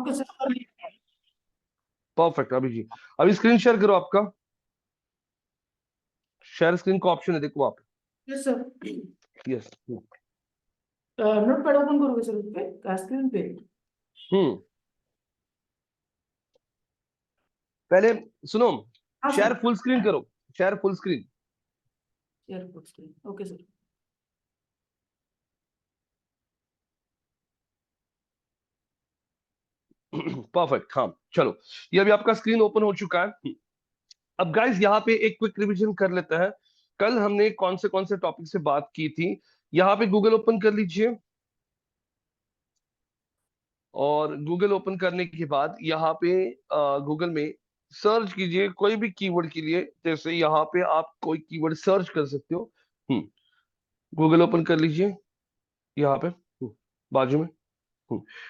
Okay sir, कर लिया। Perfect. अभी जी, अभी स्क्रीन शेयर करो आपका। शेयर स्क्रीन का ऑप्शन है, देखो वहां यस सर। पे। यस। नोट पैड ओपन करोगे सर उस पे स्क्रीन पे? हम्म। पहले सुनो, हाँ शेयर सर। फुल स्क्रीन करो। Share full screen. Share full screen, okay sir. Perfect. हाँ चलो, ये अभी आपका स्क्रीन ओपन हो चुका है। अब गाइस यहाँ पे एक क्विक रिवीजन कर लेते हैं। कल हमने कौन से टॉपिक से बात की थी। यहाँ पे गूगल ओपन कर लीजिए, और गूगल ओपन करने के बाद यहाँ पे गूगल में सर्च कीजिए कोई भी कीवर्ड के लिए। जैसे यहाँ पे आप कोई कीवर्ड सर्च कर सकते हो। गूगल ओपन कर लीजिए यहाँ पे, बाजू में।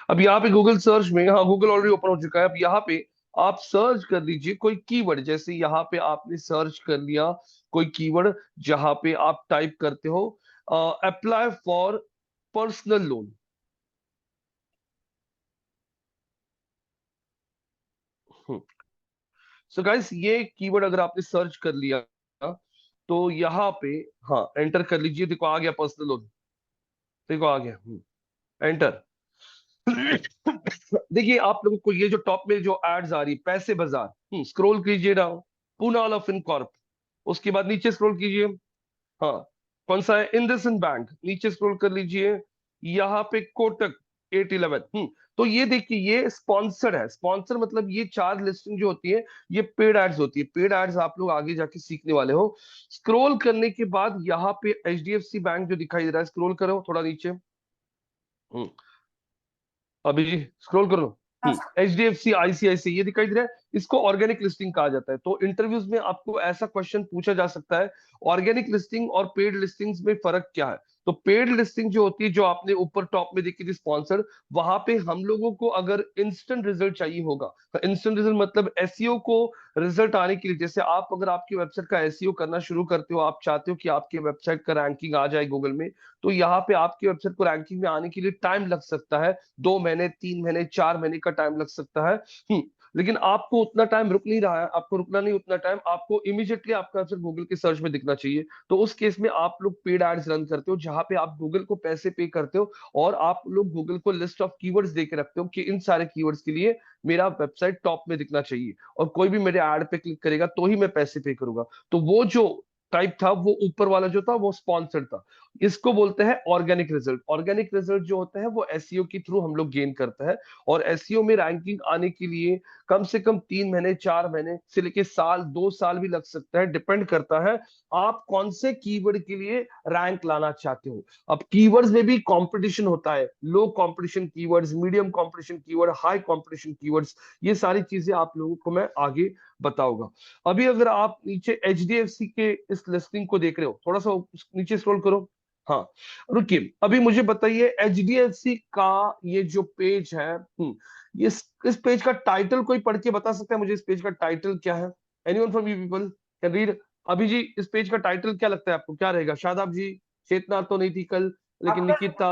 अब यहाँ पे गूगल सर्च में, हाँ गूगल ऑलरेडी ओपन हो चुका है। अब यहाँ पे आप सर्च कर लीजिए कोई कीवर्ड। जैसे यहाँ पे आपने सर्च कर लिया कोई कीवर्ड, जहां पे आप टाइप करते हो apply for personal loan. So guys, ये कीवर्ड अगर आपने सर्च कर लिया तो यहाँ पे, हाँ एंटर कर लीजिए। देखो आ गया पर्सनल लोन, देखो आ गया। एंटर। देखिए आप लोगों को ये जो टॉप में जो एड्स आ रही है, पैसे बाजार, स्क्रॉल कीजिए ना, पूना वाला फिनकॉर्प। उसके बाद नीचे स्क्रॉल कीजिए, हाँ कौन सा है, इंडसइंड बैंक। नीचे स्क्रॉल कर लीजिए, यहाँ पे कोटक 811। तो ये देखिए, ये स्पॉन्सर्ड है। स्पॉन्सर मतलब ये चार लिस्टिंग जो होती है, ये पेड एड्स होती है। पेड एड्स आप लोग आगे जाके सीखने वाले हो। स्क्रॉल करने के बाद यहाँ पे एचडीएफसी बैंक जो दिखाई दे रहा है, स्क्रॉल करो थोड़ा नीचे। हम्म अभी जी स्क्रॉल करो। हाँ sir. H D F C ICICI ये दिखाई दे रहा है। इसको ऑर्गेनिक लिस्टिंग कहा जाता है। तो इंटरव्यूज में आपको ऐसा क्वेश्चन पूछा जा सकता है, ऑर्गेनिक लिस्टिंग और पेड लिस्टिंग्स में फर्क क्या है। तो पेड लिस्टिंग जो होती है, जो आपने ऊपर टॉप में देखी थी स्पॉन्सर्ड, वहां पे हम लोगों को अगर इंस्टेंट रिजल्ट चाहिए होगा, तो इंस्टेंट रिजल्ट मतलब एसईओ को रिजल्ट आने के लिए, जैसे आप अगर आपकी वेबसाइट का एसईओ करना शुरू करते हो, आप चाहते हो कि आपकी वेबसाइट का रैंकिंग आ जाए गूगल में, तो यहाँ पे आपकी वेबसाइट को रैंकिंग में आने के लिए टाइम लग सकता है। 2 महीने, 3 महीने, 4 महीने का टाइम लग सकता है। लेकिन आपको उतना टाइम रुक नहीं रहा है, आपको रुकना नहीं उतना टाइम, आपको इमीडिएटली आपका वेबसाइट गूगल के सर्च में दिखना चाहिए। तो उस केस में आप लोग पेड एड्स रन करते हो, जहां पे आप गूगल को पैसे पे करते हो, और आप लोग गूगल को लिस्ट ऑफ कीवर्ड्स दे के रखते हो कि इन सारे कीवर्ड्स के लिए मेरा वेबसाइट टॉप में दिखना चाहिए, और कोई भी मेरे ऐड पे क्लिक करेगा तो ही मैं पैसे पे करूंगा। तो वो जो टाइप था, वो ऊपर वाला जो था वो स्पॉन्सर्ड था। इसको बोलते हैं ऑर्गेनिक रिजल्ट। ऑर्गेनिक रिजल्ट जो होता है वो एसईओ के थ्रू हम लोग गेन करते हैं। और एसईओ में रैंकिंग आने के लिए कम से कम 3 महीने, 4 महीने से लेके साल, 2 साल भी लग सकता है। डिपेंड करता है आप कौन से कीवर्ड के लिए रैंक लाना चाहते हो। अब कीवर्ड्स में भी कंपटीशन होता है, low competition keywords, medium competition keyword, high competition keywords. ये सारी चीजें आप लोगों को मैं आगे बताऊंगा। अभी अगर आप नीचे एचडीएफसी के इस लिस्टिंग को देख रहे हो, थोड़ा सा नीचे स्क्रॉल करो। हाँ रुकिए, अभी मुझे बताइए एचडीएफसी का ये जो पेज है, ये इस पेज का टाइटल कोई पढ़ के बता सकता है मुझे, इस पेज का टाइटल क्या है? Anyone from you people can read? अभी जी इस पेज का टाइटल क्या लगता है आपको, क्या रहेगा? शादाब जी, चेतना तो नहीं थी कल, लेकिन apply Nikita.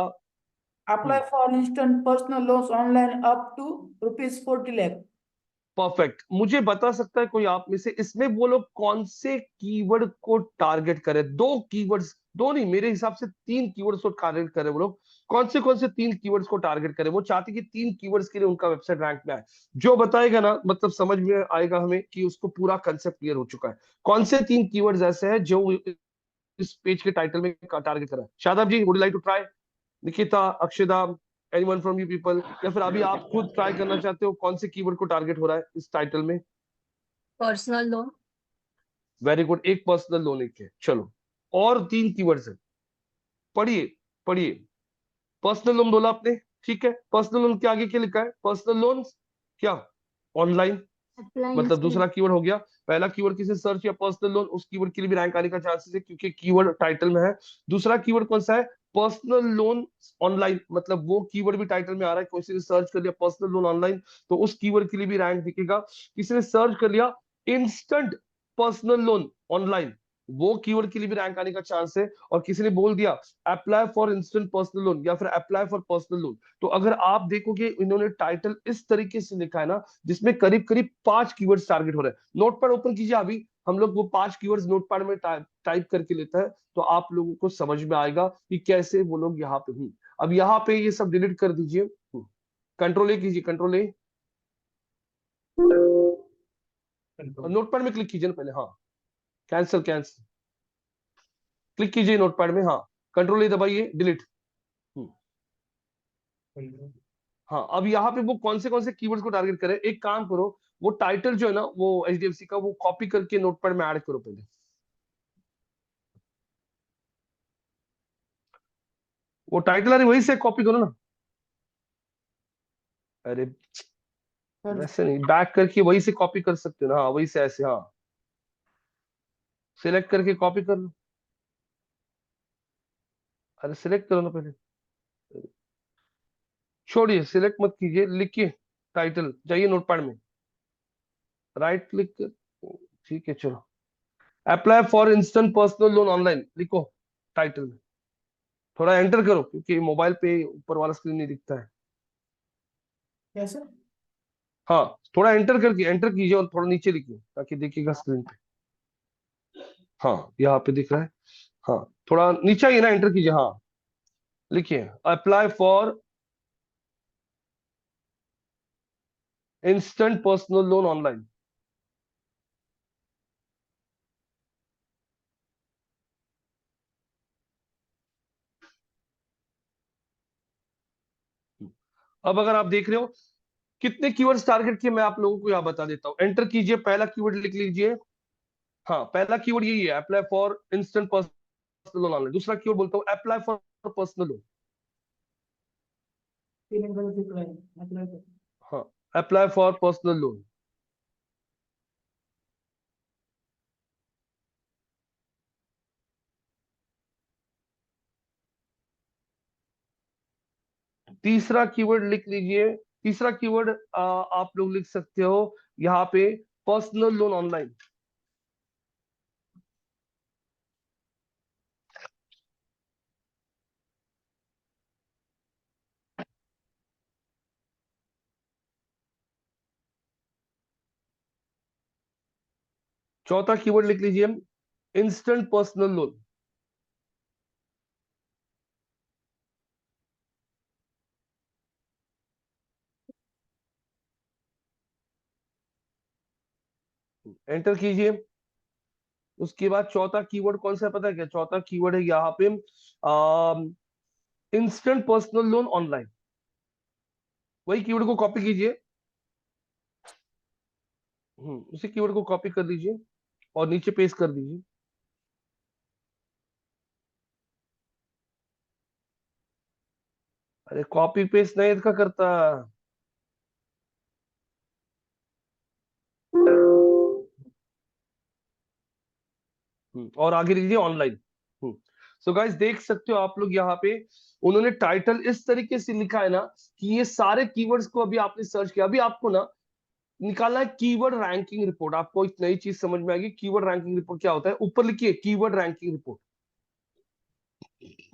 Apply for instant personal loans online up to ₹40 lakh. Perfect. मुझे बता सकता है कोई आप में से, इसमें वो लोग कौन से कीवर्ड को टारगेट करे? दो कीवर्ड्स, दो नहीं मेरे हिसाब से 3 कीवर्ड्स को टारगेट करे वो लोग। कौन से 3 कीवर्ड्स को टारगेट करे? वो चाहते कि 3 कीवर्ड्स के लिए उनका वेबसाइट रैंक में आए। जो बताएगा ना, मतलब समझ में आएगा हमें कि उसको पूरा कंसेप्ट क्लियर हो चुका है। कौन से 3 कीवर्ड्स ऐसे हैं जो इस पेज के टाइटल में टारगेट करा है? Shadab ji, would you like to try? Nikita, Akshada, anyone from you people, या फिर अभी आप खुद ट्राई करना चाहते हो? कौन से कीवर्ड को टारगेट हो रहा है इस टाइटल में? Personal loan. वेरी गुड, एक पर्सनल लोन एक है। चलो, और 3 कीवर्ड्स है, पढ़िए पढ़िए। पर्सनल लोन बोला आपने, ठीक है। पर्सनल लोन के आगे क्या लिखा है? पर्सनल लोन क्या, ऑनलाइन, अप्लाई मतलब दूसरा इंस्टेंट। कीवर्ड हो गया। पहला कीवर्ड किसी सर्च या पर्सनल लोन, उस कीवर्ड के लिए भी रैंक आने का चांसेस है, क्योंकि कीवर्ड टाइटल में है। दूसरा कीवर्ड कौन सा है? पर्सनल लोन ऑनलाइन, मतलब वो कीवर्ड भी टाइटल में आ रहा है। किसी ने सर्च कर लिया पर्सनल लोन ऑनलाइन, तो उस कीवर्ड के लिए भी रैंक दिखेगा। किसी ने सर्च कर लिया इंस्टेंट पर्सनल लोन ऑनलाइन, वो कीवर्ड के लिए भी रैंक आने का चांस है। और किसी ने बोल दिया apply for instant personal loan या फिर अप्लाई फॉर पर्सनल लोन, तो अगर आप देखोगे इन्होंने टाइटल इस तरीके से लिखा है ना, जिसमें करीब करीब 5 कीवर्ड्स टारगेट हो रहे हैं। नोटपैड ओपन कीजिए, अभी हम लोग वो 5 कीवर्ड्स नोटपैड में टाइप करके लेता है, तो आप लोगों को समझ में आएगा कि कैसे वो लोग यहाँ पे ही। अब यहाँ पे ये सब डिलीट कर दीजिए, कंट्रोल ए कीजिए, कंट्रोल ए, नोटपैड में क्लिक कीजिए ना पहले, हाँ कैंसिल कैंसिल, क्लिक कीजिए नोटपैड में, हाँ कंट्रोल ए दबाइए, डिलीट। हाँ अब यहाँ पे वो कौन से कीवर्ड्स को टारगेट करे, एक काम करो, वो टाइटल जो है ना वो एचडीएफसी का, वो कॉपी करके नोटपैड में ऐड करो पहले। वो टाइटल अरे वही से कॉपी करो ना, अरे वैसे नहीं, बैक करके वही से कॉपी कर सकते हो ना, हाँ वही से ऐसे, हाँ सिलेक्ट करके कॉपी कर लो, अरे सिलेक्ट करो ना पहले, छोड़िए सिलेक्ट मत कीजिए, लिखिए टाइटल, जाइए नोटपैड में, राइट क्लिक कर, ठीक है चलो, apply for instant personal loan online लिखो टाइटल में, थोड़ा एंटर करो क्योंकि मोबाइल पे ऊपर वाला स्क्रीन नहीं दिखता है। कैसे? हाँ थोड़ा एंटर कीजिए और थोड़ा नीचे लिखिए ताकि देखिएगा स्क्रीन पे, हाँ यहाँ पे दिख रहा है, हाँ थोड़ा नीचे आइए ना, एंटर कीजिए, हाँ लिखिए apply for instant personal loan online. अब अगर आप देख रहे हो कितने कीवर्ड्स टारगेट किए, मैं आप लोगों को यहाँ बता देता हूँ, एंटर कीजिए, पहला कीवर्ड लिख लीजिए, हाँ पहला कीवर्ड यही है, apply for instant personal loan online. दूसरा कीवर्ड बोलता हूँ अप्लाई फॉर पर्सनल लोन, हाँ अप्लाई फॉर पर्सनल लोन। तीसरा कीवर्ड लिख लीजिए, तीसरा कीवर्ड आप लोग लिख सकते हो यहाँ पे पर्सनल लोन ऑनलाइन। चौथा कीवर्ड लिख लीजिए इंस्टेंट पर्सनल लोन। एंटर कीजिए। उसके बाद चौथा कीवर्ड कौन सा है पता है क्या, चौथा कीवर्ड है यहाँ पे इंस्टेंट पर्सनल लोन ऑनलाइन। वही कीवर्ड को कॉपी कीजिए, उसी कीवर्ड को कॉपी कर दीजिए और नीचे पेस्ट कर दीजिए। अरे कॉपी पेस्ट नहीं इसका करता, और आगे लीजिए ऑनलाइन। सो गाइस देख सकते हो आप लोग यहाँ पे उन्होंने टाइटल इस तरीके से लिखा है ना कि ये सारे कीवर्ड्स को अभी आपने सर्च किया, अभी आपको ना निकालना है कीवर्ड रैंकिंग रिपोर्ट। आपको एक नई चीज समझ में आएगी, कीवर्ड रैंकिंग रिपोर्ट क्या होता है, ऊपर लिखिए कीवर्ड रैंकिंग रिपोर्ट,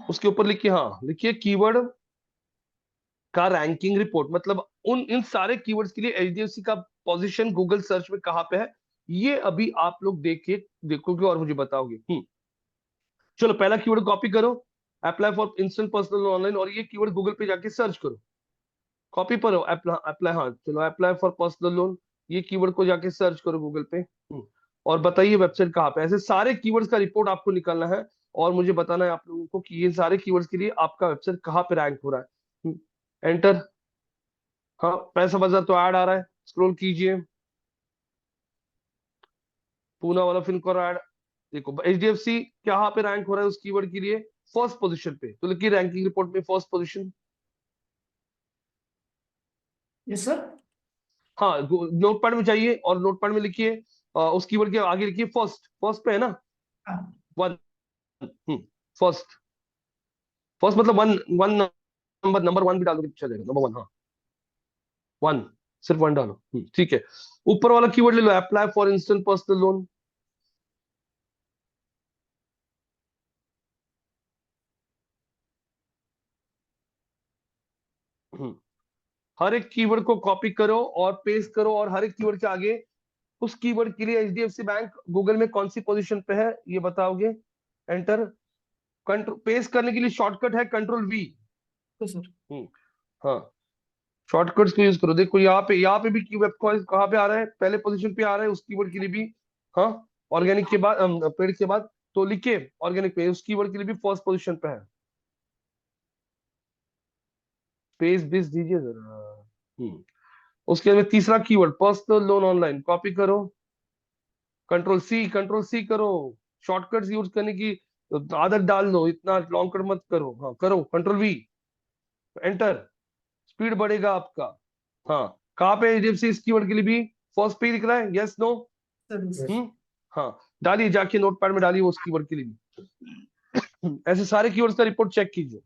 उसके ऊपर लिखिए, हाँ लिखिए कीवर्ड का रैंकिंग रिपोर्ट, मतलब उन इन सारे कीवर्ड्स के लिए एचडीएफसी का पोजीशन गूगल सर्च में कहाँ पे है, ये अभी आप लोग देखोगे और मुझे बताओगे। चलो पहला कीवर्ड कॉपी करो, apply for instant personal loan online, और ये कीवर्ड गूगल पे जाके सर्च करो, कॉपी पर हो अप्लाई अप्लाई, हाँ चलो अप्लाई फॉर पर्सनल लोन, ये कीवर्ड को जाके सर्च करो गूगल पे, और बताइए वेबसाइट कहाँ पे। ऐसे सारे कीवर्ड्स का रिपोर्ट आपको निकालना है और मुझे बताना है आप लोगों को कि ये सारे कीवर्ड्स के लिए आपका वेबसाइट कहाँ पे रैंक हो रहा है। एंटर, हाँ पैसा बाजार तो ऐड आ रहा है, स्क्रॉल कीजिए, पूना वाला फिनकोर ऐड, देखो एचडीएफसी कहाँ पे रैंक हो रहा है उस कीवर्ड के लिए, फर्स्ट पोजीशन पे, तो लिखिए रैंकिंग रिपोर्ट में फर्स्ट पोजीशन। Yes sir. हाँ नोटपैड में जाइए और नोटपैड में लिखिए उस कीवर्ड के आगे लिखिए फर्स्ट, फर्स्ट पे है ना, हाँ। वन, फर्स्ट, फर्स्ट मतलब one, one number, number one भी डालोगे तो चलेगा, नंबर वन, हाँ वन, सिर्फ वन डालो, ठीक है। ऊपर वाला कीवर्ड ले लो apply for instant personal loan, हर एक कीवर्ड को कॉपी करो और पेस्ट करो, और हर एक कीवर्ड के आगे उस कीवर्ड के लिए एचडीएफसी बैंक गूगल में कौन सी पोजीशन पे है ये बताओगे। एंटर। कंट्रोल पेस्ट करने के लिए शॉर्टकट है कंट्रोल वी। Okay sir. हाँ, शॉर्टकट्स को यूज करो। देखो यहाँ पे भी कीवर्ड कहाँ पे आ रहा है, पहले पोजीशन पे आ रहा है उस कीवर्ड के लिए भी। हाँ, ऑर्गेनिक के बाद पेड के बाद तो लिखे ऑर्गेनिक पे, उस कीवर्ड के लिए भी फर्स्ट पोजीशन पे है। पेज बेस दीजिए जरा। उसके बाद तीसरा keyword personal loan online, copy करो, कंट्रोल सी करो। शॉर्टकट्स यूज करने की आदत डाल लो, इतना लॉन्ग कट मत करो। हाँ करो, कंट्रोल वी, एंटर। स्पीड बढ़ेगा आपका। हाँ, कहाँ पे एचडीएफसी इस कीवर्ड के लिए भी फर्स्ट पे दिख रहा है, यस नो। सर हाँ, डालिए जाके नोटपैड में डालिए उस कीवर्ड के लिए भी। ऐसे सारे कीवर्ड्स का रिपोर्ट चेक कीजिए।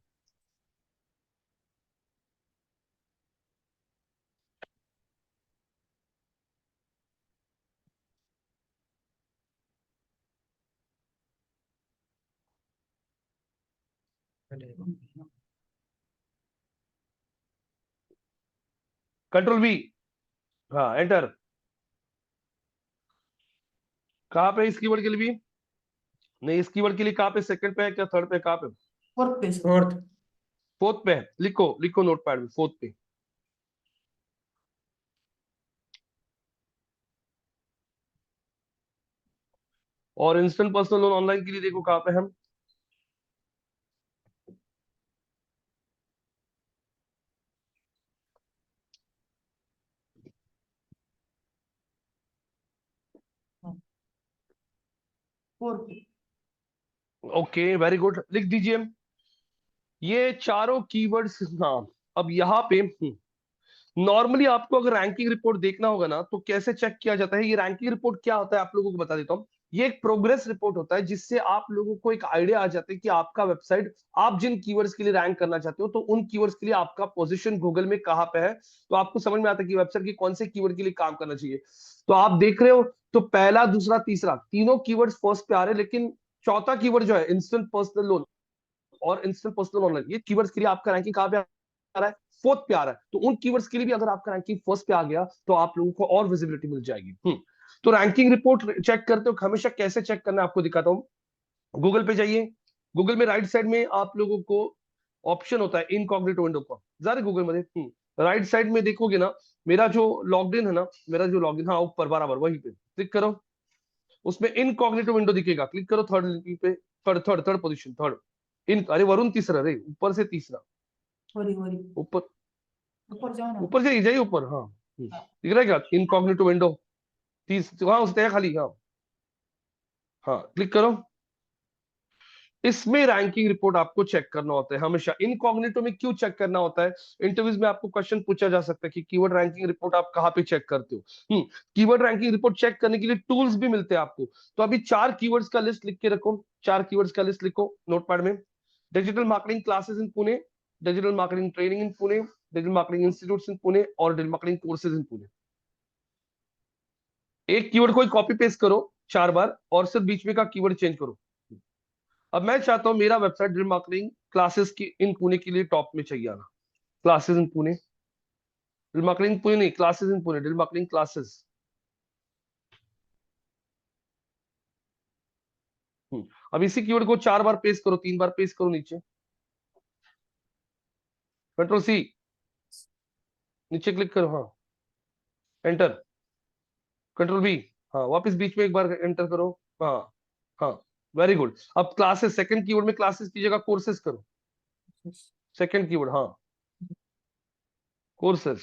कंट्रोल वी, हाँ एंटर। कहाँ पे इस कीवर्ड के लिए भी, नहीं इस कीवर्ड के लिए कहाँ पे सेकंड पे है क्या, थर्ड पे, कहाँ पे, फोर्थ पे फोर्थ। फोर्थ पे है। लिखो लिखो नोटपैड में फोर्थ पे। और इंस्टेंट पर्सनल लोन ऑनलाइन के लिए देखो कहाँ पे हम, फोर्थ पे। ओके वेरी गुड, लिख दीजिए ये चारों कीवर्ड्स। हाँ, अब यहाँ पे नॉर्मली आपको अगर रैंकिंग रिपोर्ट देखना होगा ना तो कैसे चेक किया जाता है। ये रैंकिंग रिपोर्ट क्या होता है आप लोगों को बता देता हूँ। ये एक प्रोग्रेस रिपोर्ट होता है जिससे आप लोगों को एक आइडिया आ जाता है कि आपका वेबसाइट, आप जिन कीवर्ड्स के लिए रैंक करना चाहते हो तो उन कीवर्ड्स के लिए आपका पोजीशन गूगल में कहाँ पे है, तो आपको समझ में आता है कि वेबसाइट की कौन से कीवर्ड के लिए काम करना चाहिए। तो आप देख रहे हो तो पहला दूसरा तीसरा तीनों कीवर्ड्स फर्स्ट पे आ रहे हैं, लेकिन चौथा कीवर्ड जो है इंस्टेंट पर्सनल लोन और इंस्टेंट पर्सनल ऑनलाइन, ये कीवर्ड्स के लिए आपका रैंकिंग कहाँ पे आ रहा है, फोर्थ पे आ रहा है। तो उन कीवर्ड्स के लिए भी अगर आपका रैंकिंग फर्स्ट पे आ गया तो आप लोगों को और विजिबिलिटी मिल जाएगी। तो रैंकिंग रिपोर्ट चेक करते हो हमेशा कैसे चेक करना है आपको दिखाता हूँ। गूगल पे जाइए, गूगल में राइट साइड में आप लोगों को ऑप्शन होता है इनकॉग्निटो विंडो का, जरा गूगल में राइट साइड में देखोगे ना, मेरा जो लॉगिन है ना, मेरा जो लॉगिन, हाँ ऊपर बराबर वहीं पे क्लिक करो, उसमें इनकॉग्निटो विंडो दिखेगा, क्लिक करो थर्ड लिंक पे, third third third position third. इन अरे वरुण तीसरा रे, ऊपर से तीसरा, वरी वरी ऊपर ऊपर जाओ ना। ऊपर जाइए जाइए ऊपर। हाँ दिख रहा है क्या इनकॉग्निटो विंडो, तीस हाँ उसने है खाली। हाँ हाँ क्लिक करो। इसमें रैंकिंग रिपोर्ट आपको चेक करना होता है हमेशा। इनकॉग्निटो में क्यों चेक करना होता है, इंटरव्यूज में आपको क्वेश्चन पूछा जा सकता है कि कीवर्ड रैंकिंग रिपोर्ट आप कहाँ पे चेक करते हो। कीवर्ड रैंकिंग रिपोर्ट चेक करने के लिए टूल्स भी मिलते हैं आपको। तो अभी 4 कीवर्ड्स का लिस्ट लिख के रखो, 4 कीवर्ड्स का लिस्ट लिखो नोटपैड में। Digital marketing classes in Pune, digital marketing training in Pune, digital marketing institute in Pune और digital marketing courses in Pune. एक कीवर्ड को कॉपी पेस्ट करो 4 बार और सिर्फ बीच में का कीवर्ड चेंज करो। अब मैं चाहता हूं मेरा वेबसाइट डिजिटल मार्केटिंग क्लासेस की इन पुणे के लिए टॉप में चाहिए आना, classes in Pune, digital marketing Pune नहीं, classes in Pune, digital marketing classes. अब इसी कीवर्ड को 4 बार पेस्ट करो, 3 बार पेस्ट करो नीचे, कंट्रोल सी, नीचे क्लिक करो, हाँ एंटर, कंट्रोल बी, हाँ वापस बीच में एक बार एंटर करो। हाँ हाँ वेरी गुड। अब क्लासेस, सेकंड कीवर्ड में क्लासेस की जगह कोर्सेज करो, सेकंड कीवर्ड, हाँ कोर्सेज।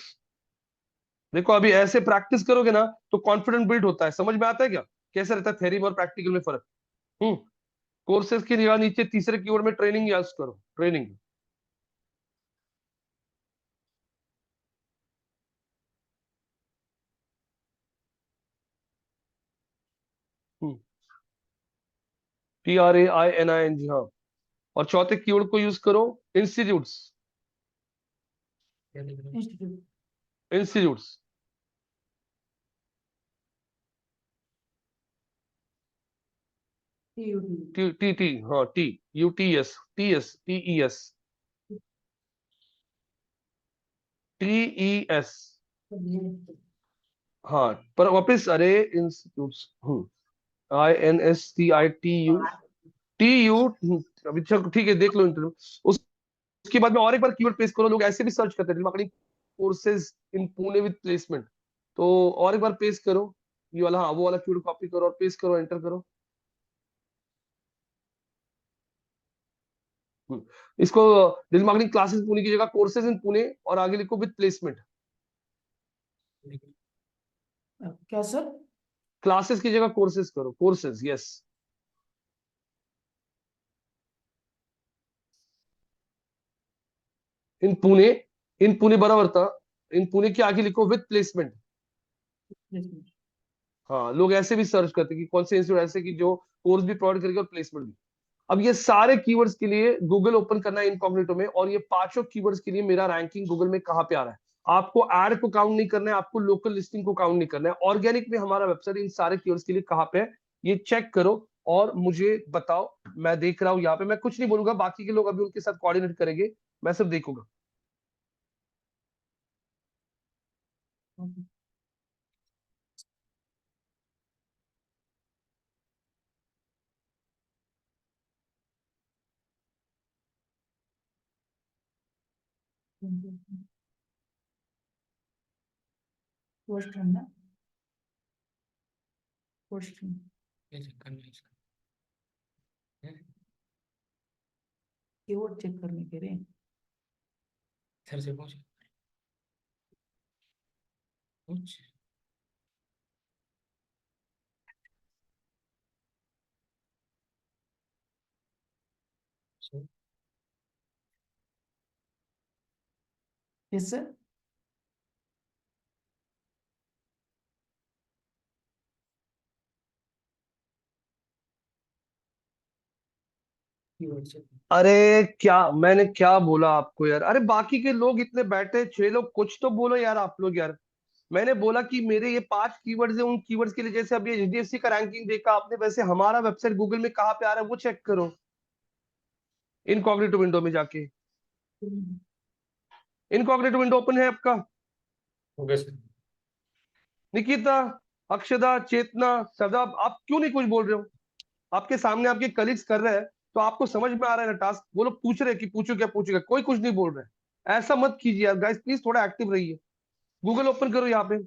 देखो अभी ऐसे प्रैक्टिस करोगे ना तो कॉन्फिडेंट बिल्ड होता है। समझ में आता है क्या कैसे रहता है थ्योरी और प्रैक्टिकल में फर्क। हम्म कोर्सेज की जगह नीचे तीसरे कीवर्ड में ट्रेनिंग यूज करो, ट्रेनिंग। TRAINING, हाँ। और चौथे कीवर्ड को यूज करो institutes, institute institutes, TUT T T T, हाँ T UTS TS TES। TES। हाँ, पर वापस अरे इंस्टीट्यूट्स, INSTITU अभी चल ठीक है, देख लो इंटरव्यू। उसके बाद में और एक बार कीवर्ड पेस्ट करो। लोग ऐसे भी सर्च करते हैं marketing courses in Pune with placement. तो और एक बार पेस्ट करो ये वाला, हाँ वो वाला कीवर्ड कॉपी करो और पेस्ट करो, एंटर करो। हम्म, इसको डिजिटल मार्केटिंग क्लासेस पुणे की जगह कोर्सेज इन पुणे और आगे लिखो विद प्लेसमेंट। क्या सर? क्लासेस की जगह कोर्सेज करो, कोर्सेज, यस। इन पुणे, इन पुणे बराबर था। इन पुणे के आगे लिखो विद प्लेसमेंट। हाँ, लोग ऐसे भी सर्च करते हैं कि कौन से इंस्टीट्यूट ऐसे कि जो कोर्स भी प्रोवाइड करेगा और प्लेसमेंट भी। अब ये सारे कीवर्ड्स के लिए गूगल ओपन करना है इनकॉग्निटो में, और ये पांचों कीवर्ड्स के लिए मेरा रैंकिंग गूगल में कहाँ पे आ रहा है। आपको ऐड को काउंट नहीं करना है, आपको लोकल लिस्टिंग को काउंट नहीं करना है, ऑर्गेनिक में हमारा वेबसाइट इन सारे कीवर्ड्स के लिए कहाँ पे है ये चेक करो और मुझे बताओ। मैं देख रहा हूँ यहाँ पे, मैं कुछ नहीं बोलूंगा, बाकी के लोग अभी उनके साथ कोऑर्डिनेट करेंगे, मैं सिर्फ देखूंगा। क्वेश्चन ना, क्वेश्चन कीवर्ड चेक करने के लिए सर से पूछ पूछ यस सर। कीवर्ड से अरे क्या मैंने क्या बोला आपको यार? अरे बाकी के लोग इतने बैठे, 6 लोग, कुछ तो बोलो यार आप लोग यार। मैंने बोला कि मेरे ये 5 कीवर्ड्स है, उन कीवर्ड्स के लिए जैसे अभी HDFC का रैंकिंग देखा आपने, वैसे हमारा वेबसाइट गूगल में कहाँ पे आ रहा है वो चेक करो इनकॉग्निटो विंडो में जाके। इनकॉग्निटो विंडो ओपन है आपका? हो गया सर। निकिता, अक्षदा, चेतना, सदाब, आप क्यों नहीं कुछ बोल रहे हो? आपके सामने आपके कलीग्स कर रहे हैं, तो आपको समझ में आ रहा है ना टास्क? वो लोग पूछ रहे हैं कि पूछो क्या पूछेगा, कोई कुछ नहीं बोल रहा है। ऐसा मत कीजिए यार गाइस, प्लीज थोड़ा एक्टिव रहिए। गूगल ओपन करो यहाँ पे,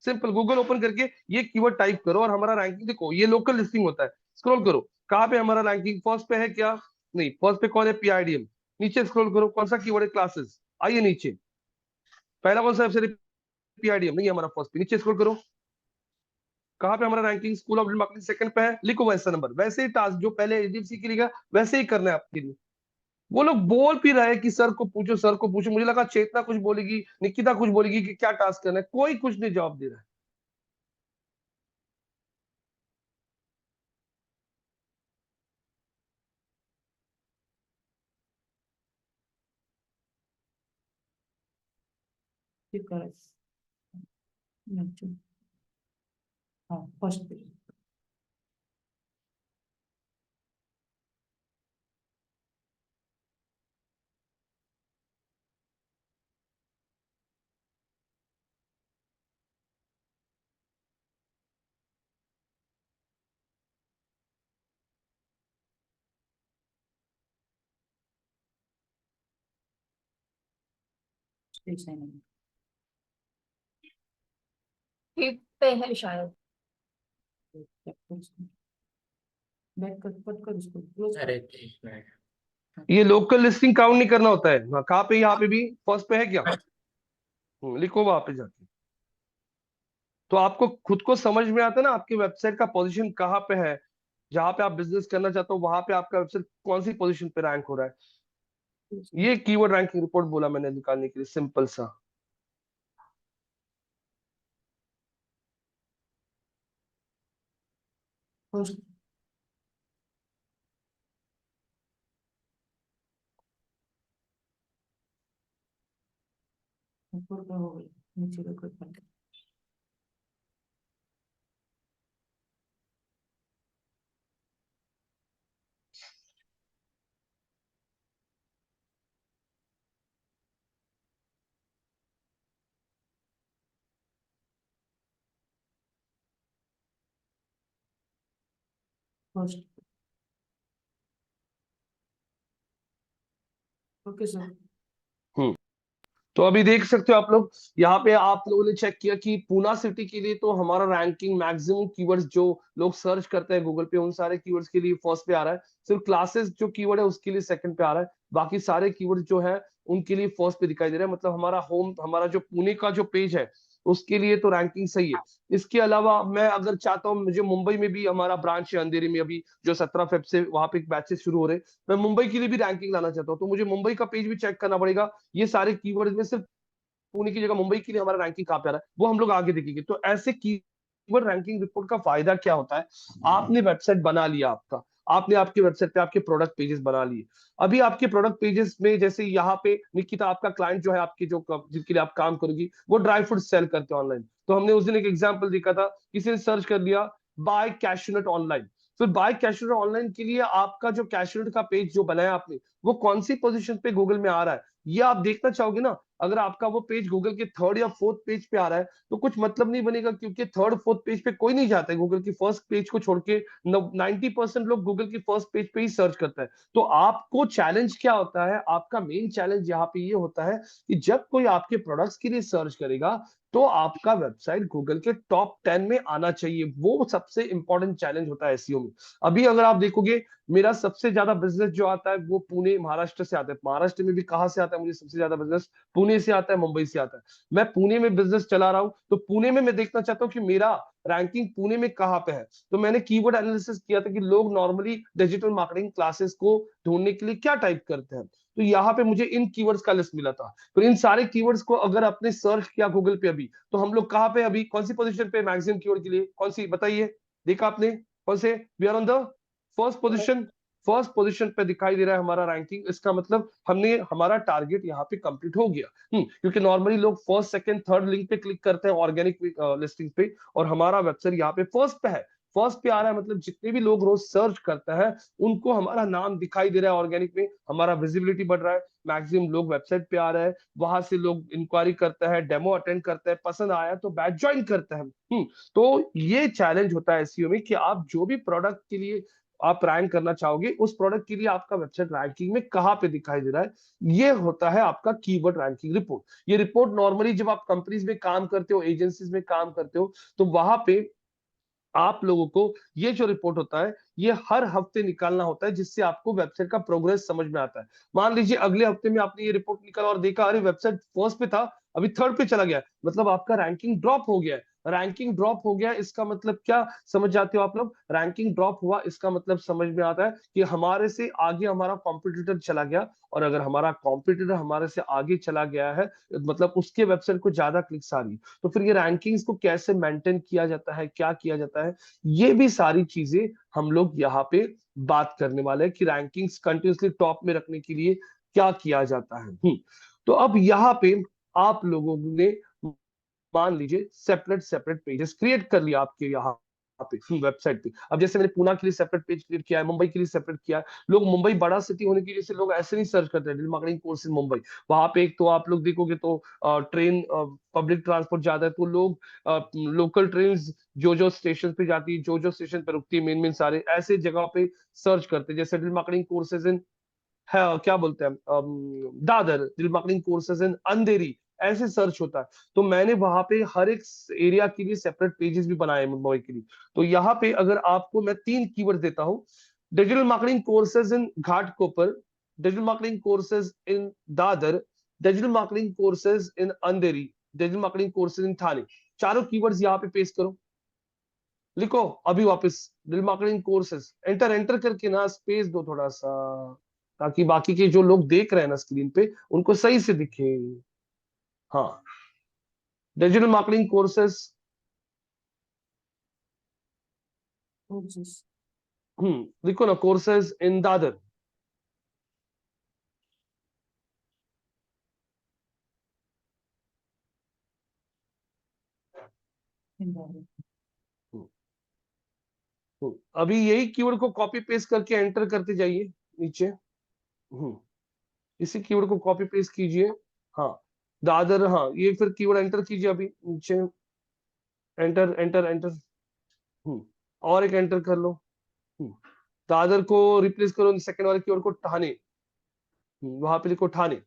सिंपल गूगल ओपन करके ये कीवर्ड टाइप करो और हमारा रैंकिंग देखो। ये लोकल लिस्टिंग होता है, स्क्रॉल करो कहाँ पे हमारा रैंकिंग फर्स्ट पे है क्या? नहीं, फर्स्ट पे कौन है? PIDM। नीचे स्क्रॉल करो, कौन सा कीवर्ड है? क्लासेस। आइए नीचे, पहला कौन सा वेबसाइट है? PIDM नहीं है हमारा फर्स्ट पे। नीचे स्क्रॉल करो, कहाँ पे हमारा ranking? School of marketing second पे है, लिखो वैसा नंबर। वैसे ही टास्क जो पहले HDFC के लिए वैसे ही करना है आपके लिए। वो लोग बोल भी रहे हैं कि सर को पूछो, सर को पूछो। मुझे लगा चेतना कुछ बोलेगी, निकिता कुछ बोलेगी कि क्या टास्क करना है, कोई कुछ नहीं जवाब दे रहा है। ठीक है। हाँ, फर्स्ट पे। ठीक है नहीं। फिफ्थ पे है शायद। बैक कर, कट कर उसको, क्लोज कर। अरे एक मिनट। ये लोकल लिस्टिंग काउंट नहीं करना होता है। हाँ, कहाँ पे? यहाँ पे भी फर्स्ट पे है क्या? लिखो वहां पे जाके। तो आपको खुद को समझ में आता है ना आपकी वेबसाइट का पोजीशन कहाँ पे है। जहां पे आप बिजनेस करना चाहते हो वहां पे आपका वेबसाइट कौन सी पोजीशन पे रैंक हो रहा है। ये कीवर्ड रैंकिंग रिपोर्ट बोला मैंने निकालने के लिए, सिंपल सा। फर्स्ट ऊपर का हो गया, नीचे का कट कर। first. Okay, sir. तो अभी देख सकते हो आप लोग, यहाँ पे आप लोगों ने चेक किया कि पूना सिटी के लिए तो हमारा रैंकिंग मैक्सिमम कीवर्ड्स जो लोग सर्च करते हैं गूगल पे उन सारे कीवर्ड्स के लिए फर्स्ट पे आ रहा है। सिर्फ क्लासेस जो कीवर्ड है उसके लिए सेकंड पे आ रहा है, बाकी सारे कीवर्ड जो है उनके लिए फर्स्ट पे दिखाई दे रहा है। मतलब हमारा जो पुणे का जो पेज है उसके लिए तो रैंकिंग सही है। इसके अलावा मैं अगर चाहता हूँ, मुझे मुंबई में भी हमारा ब्रांच है अंधेरी में, अभी जो 17 फेब से वहां पे बैचेस शुरू हो रहे हैं, मैं मुंबई के लिए भी रैंकिंग लाना चाहता हूँ, तो मुझे मुंबई का पेज भी चेक करना पड़ेगा। ये सारे कीवर्ड में सिर्फ पुणे की जगह मुंबई के लिए हमारा रैंकिंग कहाँ पे आ रहा है वो हम लोग आगे देखेंगे। तो ऐसे कीवर्ड रैंकिंग रिपोर्ट का फायदा क्या होता है, आपने वेबसाइट बना लिया, आपने आपके वेबसाइट पे आपके प्रोडक्ट पेजेस बना लिए। अभी आपके प्रोडक्ट पेजेस में जैसे यहाँ पे निकिता आपका क्लाइंट जो है, आपके जो जिनके लिए आप काम करोगी, वो ड्राई फ्रूट सेल करते हैं ऑनलाइन। तो हमने उस दिन एक एग्जाम्पल देखा था, किसी ने सर्च कर लिया बाय कैशूनट ऑनलाइन। फिर बाय कैशूनट ऑनलाइन के लिए आपका जो कैशूनट का पेज जो बनाया आपने, वो कौन सी पोजीशन पे गूगल में आ रहा है ये आप देखना चाहोगे ना। अगर आपका वो पेज गूगल के थर्ड या फोर्थ पेज पे आ रहा है तो कुछ मतलब नहीं बनेगा, क्योंकि थर्ड फोर्थ पेज पे कोई नहीं जाता है, गूगल की फर्स्ट पेज को छोड़ के 90% लोग गूगल की फर्स्ट पेज पे ही सर्च करता है। तो आपको चैलेंज क्या होता है, आपका मेन चैलेंज यहाँ पे ये होता है कि जब कोई आपके प्रोडक्ट्स के लिए सर्च करेगा तो आपका वेबसाइट गूगल के टॉप 10 में आना चाहिए। वो सबसे इंपॉर्टेंट चैलेंज होता है एसईओ में। अभी अगर आप देखोगे, मेरा सबसे ज्यादा बिजनेस जो आता है वो पुणे महाराष्ट्र से आता है। महाराष्ट्र में भी कहाँ से आता है मुझे सबसे ज्यादा बिजनेस, पुणे से आता है, मुंबई से आता है। मैं पुणे में बिजनेस चला रहा हूं, तो पुणे में मैं देखना चाहता हूँ कि मेरा रैंकिंग पुणे में कहाँ पे है। तो मैंने कीवर्ड एनालिसिस किया था कि लोग नॉर्मली डिजिटल मार्केटिंग क्लासेस को ढूंढने के लिए क्या टाइप करते हैं, तो यहाँ पे मुझे इन कीवर्ड्स का लिस्ट मिला था। फिर इन सारे कीवर्ड्स को अगर आपने सर्च किया गूगल पे अभी, तो हम लोग कहाँ पे, अभी कौन सी पोजीशन पे मैक्सिमम कीवर्ड के लिए, कौन सी बताइए, देखा आपने कौन से, we are on the first position. First position पे दिखाई दे रहा है हमारा रैंकिंग। इसका मतलब हमने हमारा टारगेट यहाँ पे कंप्लीट हो गया। क्योंकि नॉर्मली लोग फर्स्ट सेकंड थर्ड लिंक पे क्लिक करते हैं ऑर्गेनिक लिस्टिंग पे, और हमारा वेबसाइट यहाँ पे फर्स्ट पे है, फर्स्ट पे आ रहा है। मतलब जितने भी लोग रोज सर्च करते हैं उनको हमारा नाम दिखाई दे रहा है ऑर्गेनिक में, हमारा विजिबिलिटी बढ़ रहा है, मैक्सिमम लोग वेबसाइट पे आ रहे हैं, वहां से लोग इंक्वायरी करते हैं, डेमो अटेंड करते हैं, पसंद आया तो बैच ज्वाइन करते हैं। तो ये चैलेंज होता है एसईओ में कि आप जो भी प्रोडक्ट के लिए आप रैंक करना चाहोगे, उस प्रोडक्ट के लिए आपका वेबसाइट रैंकिंग में कहाँ पे दिखाई दे रहा है। ये होता है आपका कीवर्ड रैंकिंग रिपोर्ट। ये रिपोर्ट नॉर्मली जब आप कंपनीज में काम करते हो, एजेंसीज में काम करते हो, तो वहां पे आप लोगों को ये जो रिपोर्ट होता है ये हर हफ्ते निकालना होता है, जिससे आपको वेबसाइट का प्रोग्रेस समझ में आता है। मान लीजिए अगले हफ्ते में आपने ये रिपोर्ट निकाला और देखा अरे वेबसाइट फर्स्ट पे था, अभी थर्ड पे चला गया, मतलब आपका रैंकिंग ड्रॉप हो गया है। रैंकिंग ड्रॉप हो गया इसका मतलब क्या समझ जाते हो आप लोग, रैंकिंग ड्रॉप हुआ इसका मतलब समझ में आता है कि हमारे से आगे हमारा कॉम्पिटिटर चला गया। और अगर हमारा कॉम्पिटिटर हमारे से आगे चला गया है, मतलब उसके वेबसाइट को ज्यादा क्लिक्स आ रही है, तो फिर ये रैंकिंग्स को कैसे मेंटेन किया जाता है, क्या किया जाता है, ये भी सारी चीजें हम लोग यहाँ पे बात करने वाले हैं कि रैंकिंग्स कंटिन्यूसली टॉप में रखने के लिए क्या किया जाता है। तो अब यहाँ पे आप लोगों ने मान लीजिए सेपरेट सेपरेट पेजेस क्रिएट कर लिया आपके यहाँ पे वेबसाइट पे। अब जैसे मैंने पुणे के लिए सेपरेट पेज क्रिएट किया है, मुंबई के लिए सेपरेट किया है। लोग मुंबई बड़ा सिटी होने की वजह से लोग ऐसे नहीं सर्च करते हैं digital marketing course in Mumbai. वहां पे एक तो आप लोग देखोगे तो ट्रेन पब्लिक ट्रांसपोर्ट ज्यादा है, तो लोग लोकल ट्रेन जो जो स्टेशन पे जाती है, जो जो स्टेशन पे रुकती है, मेन मेन सारे ऐसे जगह पे सर्च करते हैं। जैसे डिजिटल मार्केटिंग कोर्सेज इन है, क्या बोलते हैं, Dadar, digital marketing courses in Andheri, ऐसे सर्च होता है। तो मैंने वहां पे हर एक एरिया के लिए सेपरेट पेजेस भी बनाए मुंबई के लिए। तो यहाँ पे अगर आपको मैं 3 कीवर्ड देता हूँ, digital marketing courses in Ghatkopar, digital marketing courses in Dadar, digital marketing courses in Andheri, digital marketing courses in Thane, चारों कीवर्ड्स यहाँ पे पेस्ट करो, लिखो अभी वापस digital marketing courses, enter enter करके ना स्पेस दो थोड़ा सा, ताकि बाकी के जो लोग देख रहे हैं ना स्क्रीन पे उनको सही से दिखे। हाँ, डिजिटल मार्केटिंग कोर्सेज, Courses. लिखो ना courses in Dadar. In the- अभी यही कीवर्ड को कॉपी पेस्ट करके एंटर करते जाइए नीचे। इसी कीवर्ड को कॉपी पेस्ट कीजिए। हाँ, दादर, हाँ ये फिर कीवर्ड एंटर कीजिए अभी नीचे, एंटर एंटर एंटर। और एक एंटर कर लो दादर को रिप्लेस करो सेकंड वाले कीवर्ड को ठाणे, वहां पे लिखो ठाणे।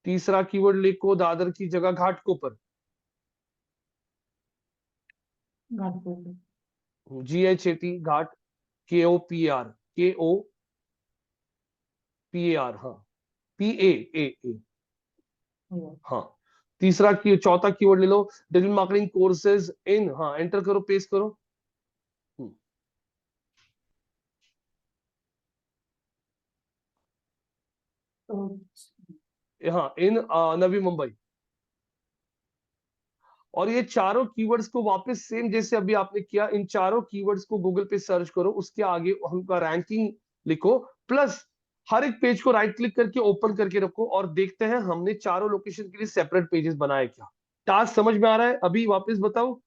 तीसरा कीवर्ड लिखो दादर की जगह घाटकोपर, घाटकोपर, GHAT घाट, KOPAR, KOPAR, हाँ, PAA, हाँ। तीसरा की चौथा कीवर्ड ले लो डिजिटल मार्केटिंग कोर्सेज इन, हाँ एंटर करो, पेस्ट करो। हाँ, इन नवी मुंबई। और ये चारों कीवर्ड्स को वापस सेम जैसे अभी आपने किया, इन चारों कीवर्ड्स को गूगल पे सर्च करो, उसके आगे उनका रैंकिंग लिखो, प्लस हर एक पेज को राइट क्लिक करके ओपन करके रखो और देखते हैं हमने चारों लोकेशन के लिए सेपरेट पेजेस बनाए क्या। टास्क समझ में आ रहा है? अभी वापस बताओ,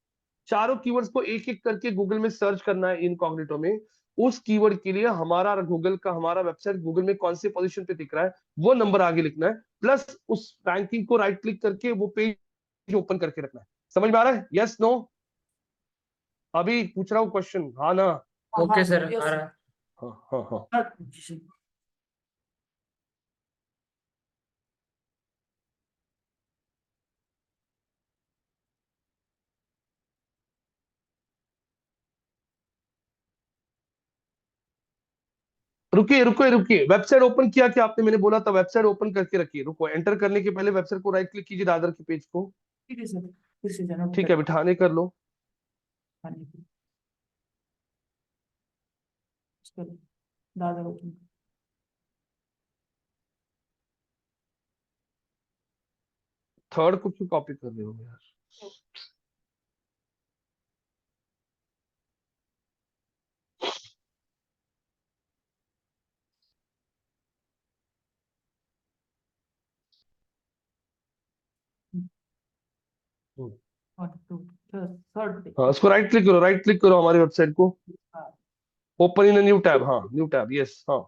चारों कीवर्ड्स को एक एक करके गूगल में सर्च करना है इनकॉग्निटो में। उस कीवर्ड के लिए हमारा गूगल का हमारा वेबसाइट गूगल में कौन से पोजीशन पे दिख रहा है वो नंबर आगे लिखना है, प्लस उस रैंकिंग को राइट क्लिक करके वो पेज ओपन करके रखना है। समझ में आ रहा है? Yes no? अभी पूछ रहा हूँ क्वेश्चन, हाँ ना? ओके सर, आ रहा है। हाँ हाँ हाँ। रुकिए रुकिए रुकिए, वेबसाइट ओपन किया क्या आपने? मैंने बोला था वेबसाइट ओपन करके रखिए। रुको, एंटर करने के पहले वेबसाइट को राइट क्लिक कीजिए, दादर के पेज को। ठीक है सर, फिर से जाना ठीक है, बिठाने कर लो। दादर ओपन। थर्ड को क्यों कॉपी कर रहे हो यार? थर्ड पे। हाँ, उसको राइट क्लिक करो, राइट क्लिक करो हमारी वेबसाइट को, हाँ। ओपन इन न्यू टैब, हाँ न्यू टैब, यस, हाँ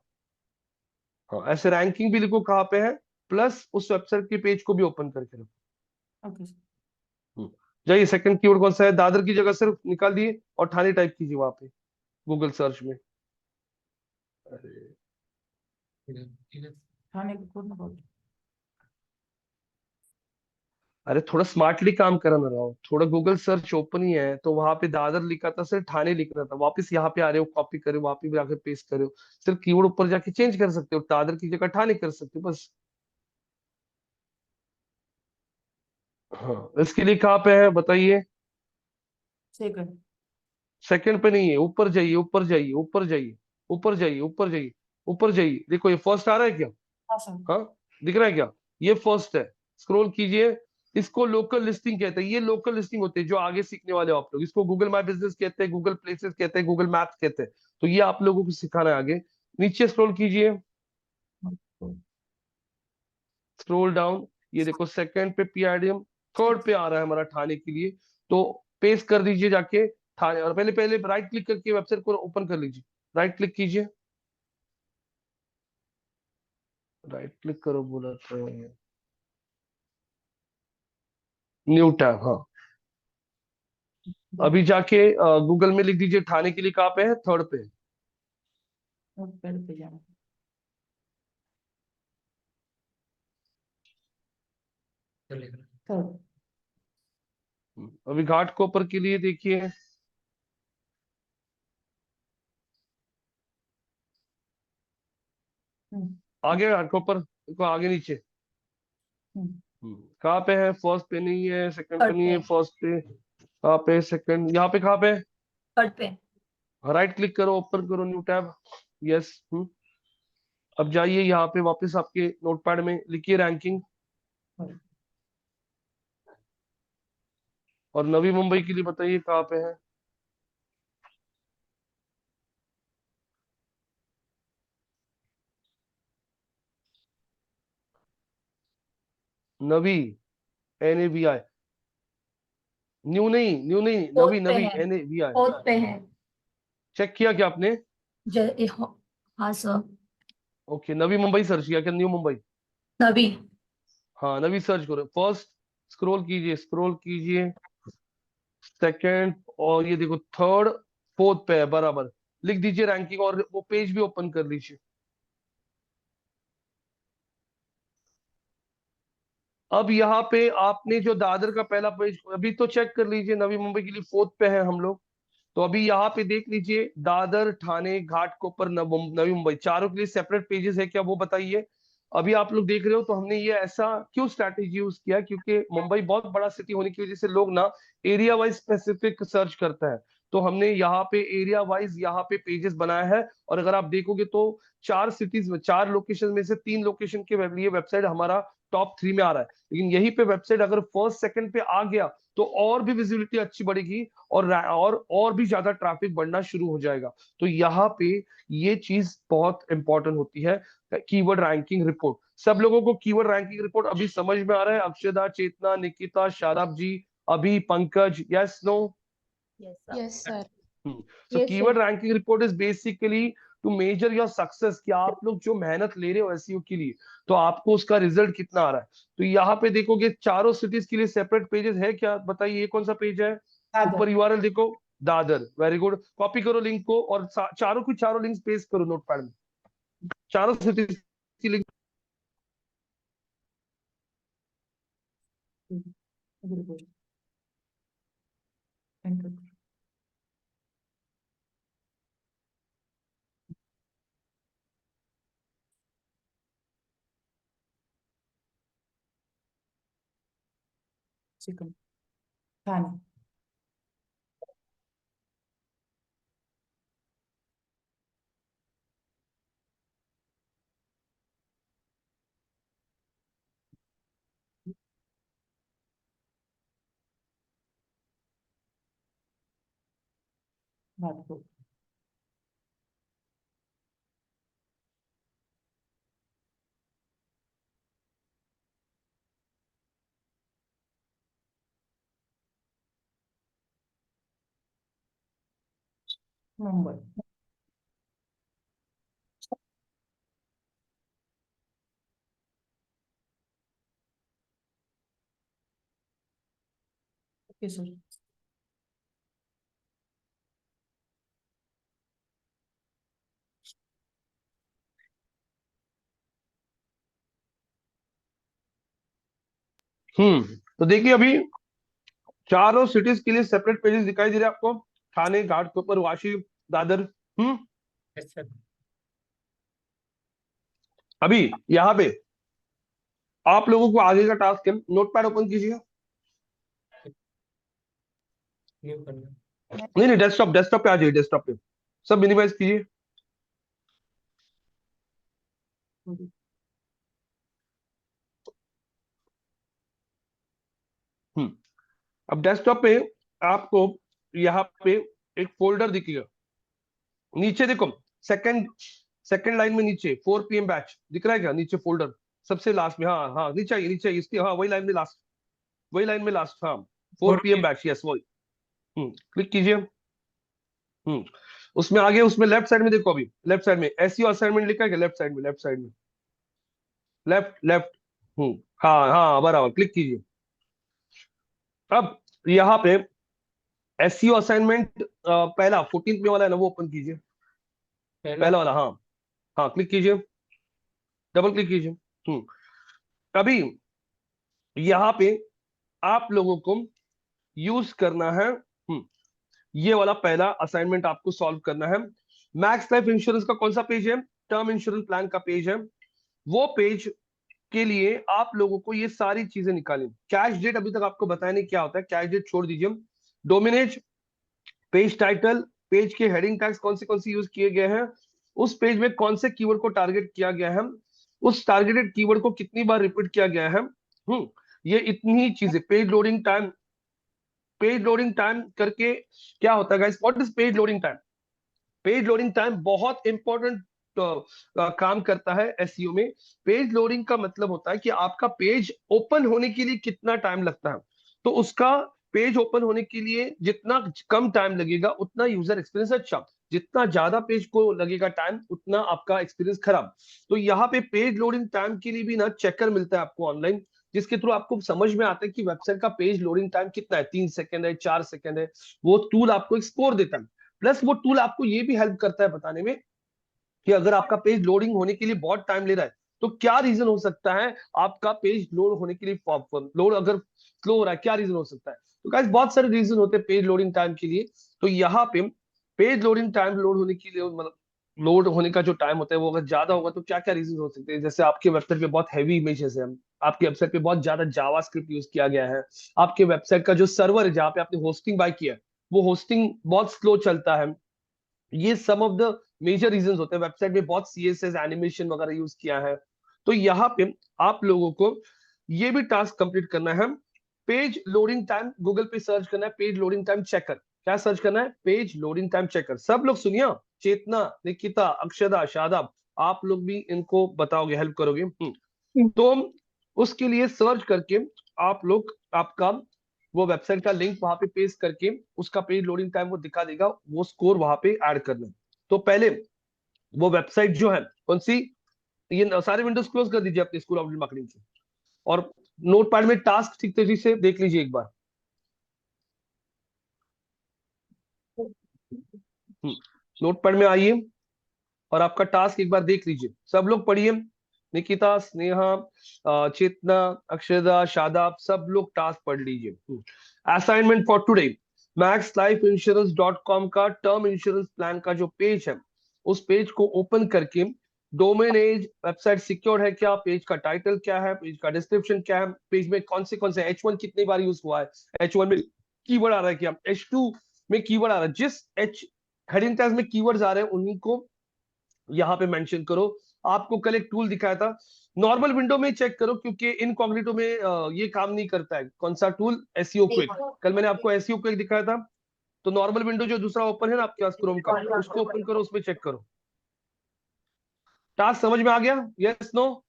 हाँ। ऐसे रैंकिंग भी लिखो कहाँ पे है, प्लस उस वेबसाइट के पेज को भी ओपन करके रखो। Okay sir. जाइए, सेकंड कीवर्ड कौन सा है? दादर की जगह सिर्फ निकाल दिए और ठाणे टाइप कीजिए वहां पे गूगल सर्च में। अरे ठीक है। थाने को खोलना पड़ता। अरे थोड़ा स्मार्टली काम करा ना रहो, थोड़ा गूगल सर्च ओपन ही है तो वहां पे दादर लिखा था, सिर्फ ठाणे लिख रहा था, वापस यहाँ पे आ रहे हो, कॉपी करे वहां पे भी आके पेस्ट करे हो, सिर्फ कीवर्ड ऊपर जाके चेंज कर सकते हो, दादर की जगह ठाणे कर सकते हो बस। हाँ, इसके लिए कहाँ पे है बताइए? सेकंड। सेकंड पे नहीं है, ऊपर जाइए, ऊपर जाइए, ऊपर जाइए, ऊपर जाइए, ऊपर जाइए, ऊपर जाइए। देखो ये फर्स्ट आ रहा है क्या? हाँ सर। हाँ, दिख रहा है क्या? ये फर्स्ट है, स्क्रॉल कीजिए। इसको लोकल लिस्टिंग कहते हैं, ये लोकल लिस्टिंग होती है जो आगे सीखने वाले हो आप लोग। इसको गूगल माई बिजनेस कहते हैं, गूगल प्लेसेस कहते हैं, गूगल मैप्स कहते हैं। तो ये आप लोगों को सिखाना है आगे। नीचे स्क्रॉल कीजिए, स्क्रॉल डाउन, ये देखो सेकंड पे पीआईडीएम, थर्ड पे आ रहा है हमारा ठाणे के लिए। तो पेस्ट कर दीजिए जाके ठाणे, और पहले पहले राइट क्लिक करके वेबसाइट को ओपन कर लीजिए, राइट क्लिक कीजिए, राइट क्लिक करो बोला तो, न्यू टैब, हाँ। अभी जाके गूगल में लिख दीजिए ठाणे के लिए कहाँ पे है, थर्ड पे है। पहले पे जाना। चलेगा। थर्ड। अभी घाटकोपर के लिए देखिए, आगे घाटकोपर को आगे नीचे, कहाँ पे है? फर्स्ट पे नहीं है, सेकंड पे थर्ड नहीं पे, है, फर्स्ट पे कहाँ पे? सेकंड, यहाँ पे कहाँ पे? थर्ड पे। राइट क्लिक करो, ओपन करो न्यू टैब, यस। अब जाइए यहाँ पे वापस आपके नोटपैड में लिखिए रैंकिंग, और नवी मुंबई के लिए बताइए कहाँ पे है? नवी, NAVI, न्यू नहीं, न्यू नहीं, फोर्थ नवी, पे नवी, है, NAVI। फोर्थ पे है। चेक किया क्या आपने? हाँ sir. Okay, Navi Mumbai search किया क्या, न्यू मुंबई? नवी। हाँ, नवी सर्च करो, फर्स्ट स्क्रॉल कीजिए, स्क्रॉल कीजिए, सेकंड, और ये देखो थर्ड, 4th पे है, बराबर। लिख दीजिए रैंकिंग और वो पेज भी ओपन कर लीजिए। अब यहाँ पे आपने जो दादर का पहला पेज अभी तो चेक कर लीजिए, नवी मुंबई के लिए 4th पे है हम लोग। तो अभी यहाँ पे देख लीजिए, दादर, ठाणे, घाटकोपर, नवी मुंबई, चारों के लिए सेपरेट पेजेस है क्या, वो बताइए। अभी आप लोग देख रहे हो, तो हमने ये ऐसा क्यों स्ट्रैटेजी यूज किया, क्योंकि मुंबई बहुत बड़ा सिटी होने की वजह से लोग ना एरिया वाइज स्पेसिफिक सर्च करता है। तो हमने यहाँ पे एरिया वाइज यहाँ पे पेजेस बनाया है। और अगर आप देखोगे तो 4 सिटीज में, 4 लोकेशन में से 3 लोकेशन के लिए वेबसाइट हमारा टॉप 3 में आ रहा है। लेकिन यही पे वेबसाइट अगर फर्स्ट सेकंड पे आ गया तो और भी विजिबिलिटी अच्छी बढ़ेगी और भी ज्यादा ट्रैफिक बढ़ना शुरू हो जाएगा। तो यहाँ पे ये चीज बहुत इंपॉर्टेंट होती है, कीवर्ड रैंकिंग रिपोर्ट। सब लोगों को कीवर्ड रैंकिंग रिपोर्ट अभी समझ में आ रहा है? अक्षदा, चेतना, निकिता, शादाब जी, अभी, Pankaj, yes, no? Yes, sir. Yes, sir. So Yes, keyword sir. ranking report is basically to measure your success, कि आप लोग जो मेहनत ले रहे हो एसईओ के लिए, तो आपको उसका रिजल्ट कितना आ रहा है। तो यहाँ पे देखोगे चारों सिटीज के लिए सेपरेट पेजेस है क्या, बताइए ये कौन सा पेज है? दादर। ऊपर यूआरएल देखो, दादर, वेरी गुड। कॉपी करो लिंक को और चारों की चारों लिंक्स पेस्ट करो नोटपैड में, चारों सिटीज की link. Very good. Thank you. Second. Thane. Nagpur. Mumbai. Okay, sir. तो देखिए अभी चारों सिटीज के लिए सेपरेट पेजेस दिखाई दे रहे हैं आपको, ठाणे, घाटकोपर, वाशी, दादर। Yes, sir. अभी यहाँ पे आप लोगों को आगे का टास्क है, नोटपैड ओपन कीजिए। New करना। नहीं नहीं, डेस्कटॉप डेस्कटॉप पे आ जाइए, डेस्कटॉप पे सब मिनिमाइज कीजिए। अब डेस्कटॉप पे आपको यहाँ पे एक फोल्डर दिखेगा, नीचे देखो, सेकंड सेकंड लाइन में नीचे 4 PM बैच दिख रहा है क्या, नीचे फोल्डर सबसे लास्ट में, हाँ हाँ नीचे आइए, नीचे आइए, इसकी हाँ वही लाइन में लास्ट, वही लाइन में लास्ट, हाँ 4 PM बैच, यस वही। क्लिक कीजिए। उसमें आगे, उसमें लेफ्ट साइड में देखो, अभी लेफ्ट साइड में एसईओ असाइनमेंट लिखा है क्या, लेफ्ट साइड में, लेफ्ट साइड में, लेफ्ट लेफ्ट। हाँ हाँ बराबर, क्लिक कीजिए। अब यहाँ पे एसईओ असाइनमेंट पहला 14th में वाला है ना, वो ओपन कीजिए, पहला वाला, हाँ हाँ क्लिक कीजिए, डबल क्लिक कीजिए। अभी यहाँ पे आप लोगों को यूज करना है, ये वाला पहला असाइनमेंट आपको सॉल्व करना है। मैक्स लाइफ इंश्योरेंस का कौन सा पेज है, टर्म इंश्योरेंस प्लान का पेज है। वो पेज के लिए आप लोगों को ये सारी चीजें निकालें। कैश डेट अभी तक आपको बताया नहीं क्या होता है, कैश डेट छोड़ दीजिए। डोमिनेज, पेज टाइटल, पेज के हेडिंग टैग्स कौन से यूज किए गए हैं, उस पेज में कौन से कीवर्ड को टारगेट किया गया है, उस टारगेटेड कीवर्ड को कितनी बार रिपीट किया गया है। ये इतनी ही चीजें। Page loading time, page loading time करके क्या होता है guys, what is page loading time? Page loading time बहुत इंपॉर्टेंट काम करता है एसईओ में। पेज लोडिंग का मतलब होता है कि आपका पेज ओपन होने के लिए कितना टाइम लगता है। तो उसका पेज ओपन होने के लिए जितना कम टाइम लगेगा उतना यूजर एक्सपीरियंस अच्छा, जितना ज्यादा पेज को लगेगा टाइम उतना आपका एक्सपीरियंस खराब। तो यहाँ पे पेज लोडिंग टाइम के लिए भी ना चेकर मिलता है आपको ऑनलाइन, जिसके थ्रू आपको समझ में आता है कि वेबसाइट का पेज लोडिंग टाइम कितना है, 3 सेकंड है, 4 सेकंड है। वो टूल आपको एक स्कोर देता है। प्लस वो टूल आपको ये भी हेल्प करता है बताने में कि अगर आपका पेज लोडिंग होने के लिए बहुत टाइम ले रहा है तो क्या रीजन हो सकता है आपका पेज लोड होने के लिए, लोड अगर स्लो हो रहा है क्या रीजन हो सकता है। तो गाइस बहुत सारे रीजन होते हैं पेज लोडिंग टाइम के लिए। तो यहाँ पे पेज लोडिंग टाइम लोड होने के लिए मतलब लोड होने का जो टाइम होता है वो अगर ज्यादा होगा तो क्या क्या रीजन हो सकते हैं। जैसे आपके वेबसाइट पे बहुत हैवी इमेजेस है, आपके वेबसाइट पे बहुत ज्यादा जावास्क्रिप्ट यूज किया गया है, आपके वेबसाइट का जो सर्वर है जहाँ पे आपने होस्टिंग बाय किया है वो होस्टिंग बहुत स्लो चलता है। ये सम ऑफ द मेजर रीजंस होते हैं। वेबसाइट में बहुत सीएसएस एनिमेशन वगैरह यूज किया है। तो यहाँ पे आप लोगों को ये भी टास्क कंप्लीट करना है। पेज लोडिंग टाइम गूगल पे सर्च करना है, पेज लोडिंग टाइम चेकर। क्या सर्च करना है? Page loading time checker. सब लोग सुनिए, चेतना, निकिता, अक्षदा, शादाब, आप लोग भी इनको बताओगे, हेल्प करोगे। तो उसके लिए सर्च करके आप लोग आपका वो वेबसाइट का लिंक वहां पे पेस्ट करके उसका पेज लोडिंग टाइम वो दिखा देगा, वो स्कोर वहां पे ऐड करना है। तो पहले वो वेबसाइट जो है कौन सी, ये सारे विंडोज क्लोज कर दीजिए अपने स्कूल ऑफ मार्केटिंग से, और नोटपैड में टास्क ठीक तरीके से देख लीजिए एक बार। नोटपैड में आइए और आपका टास्क एक बार देख लीजिए, सब लोग पढ़िए। निकिता, स्नेहा, चेतना, अक्षदा, शादाब, सब लोग टास्क पढ़ लीजिए। Assignment for today, max life insurance dot com का टर्म इंश्योरेंस प्लान का जो पेज है उस पेज को ओपन करके डोमेन एज, वेबसाइट सिक्योर है क्या, पेज का टाइटल क्या है, पेज का डिस्क्रिप्शन क्या है, पेज में कौन से H1 कितनी बार यूज हुआ है, H1 में कीवर्ड आ रहा है क्या, H2 में कीवर्ड आ रहा है, जिस H हेडिंग टैग्स में कीवर्ड्स आ रहे हैं उन्हीं को यहाँ पे मेंशन करो। आपको कल एक टूल दिखाया था, नॉर्मल विंडो में चेक करो क्योंकि इनकॉग्निटो में ये काम नहीं करता है। कौन सा टूल? SEO quick. कल मैंने आपको एसईओ क्विक दिखाया था। तो नॉर्मल विंडो जो दूसरा ओपन है ना आपके पास क्रोम का, उसको ओपन करो, उसमें चेक करो। टास्क समझ में आ गया? Yes, no,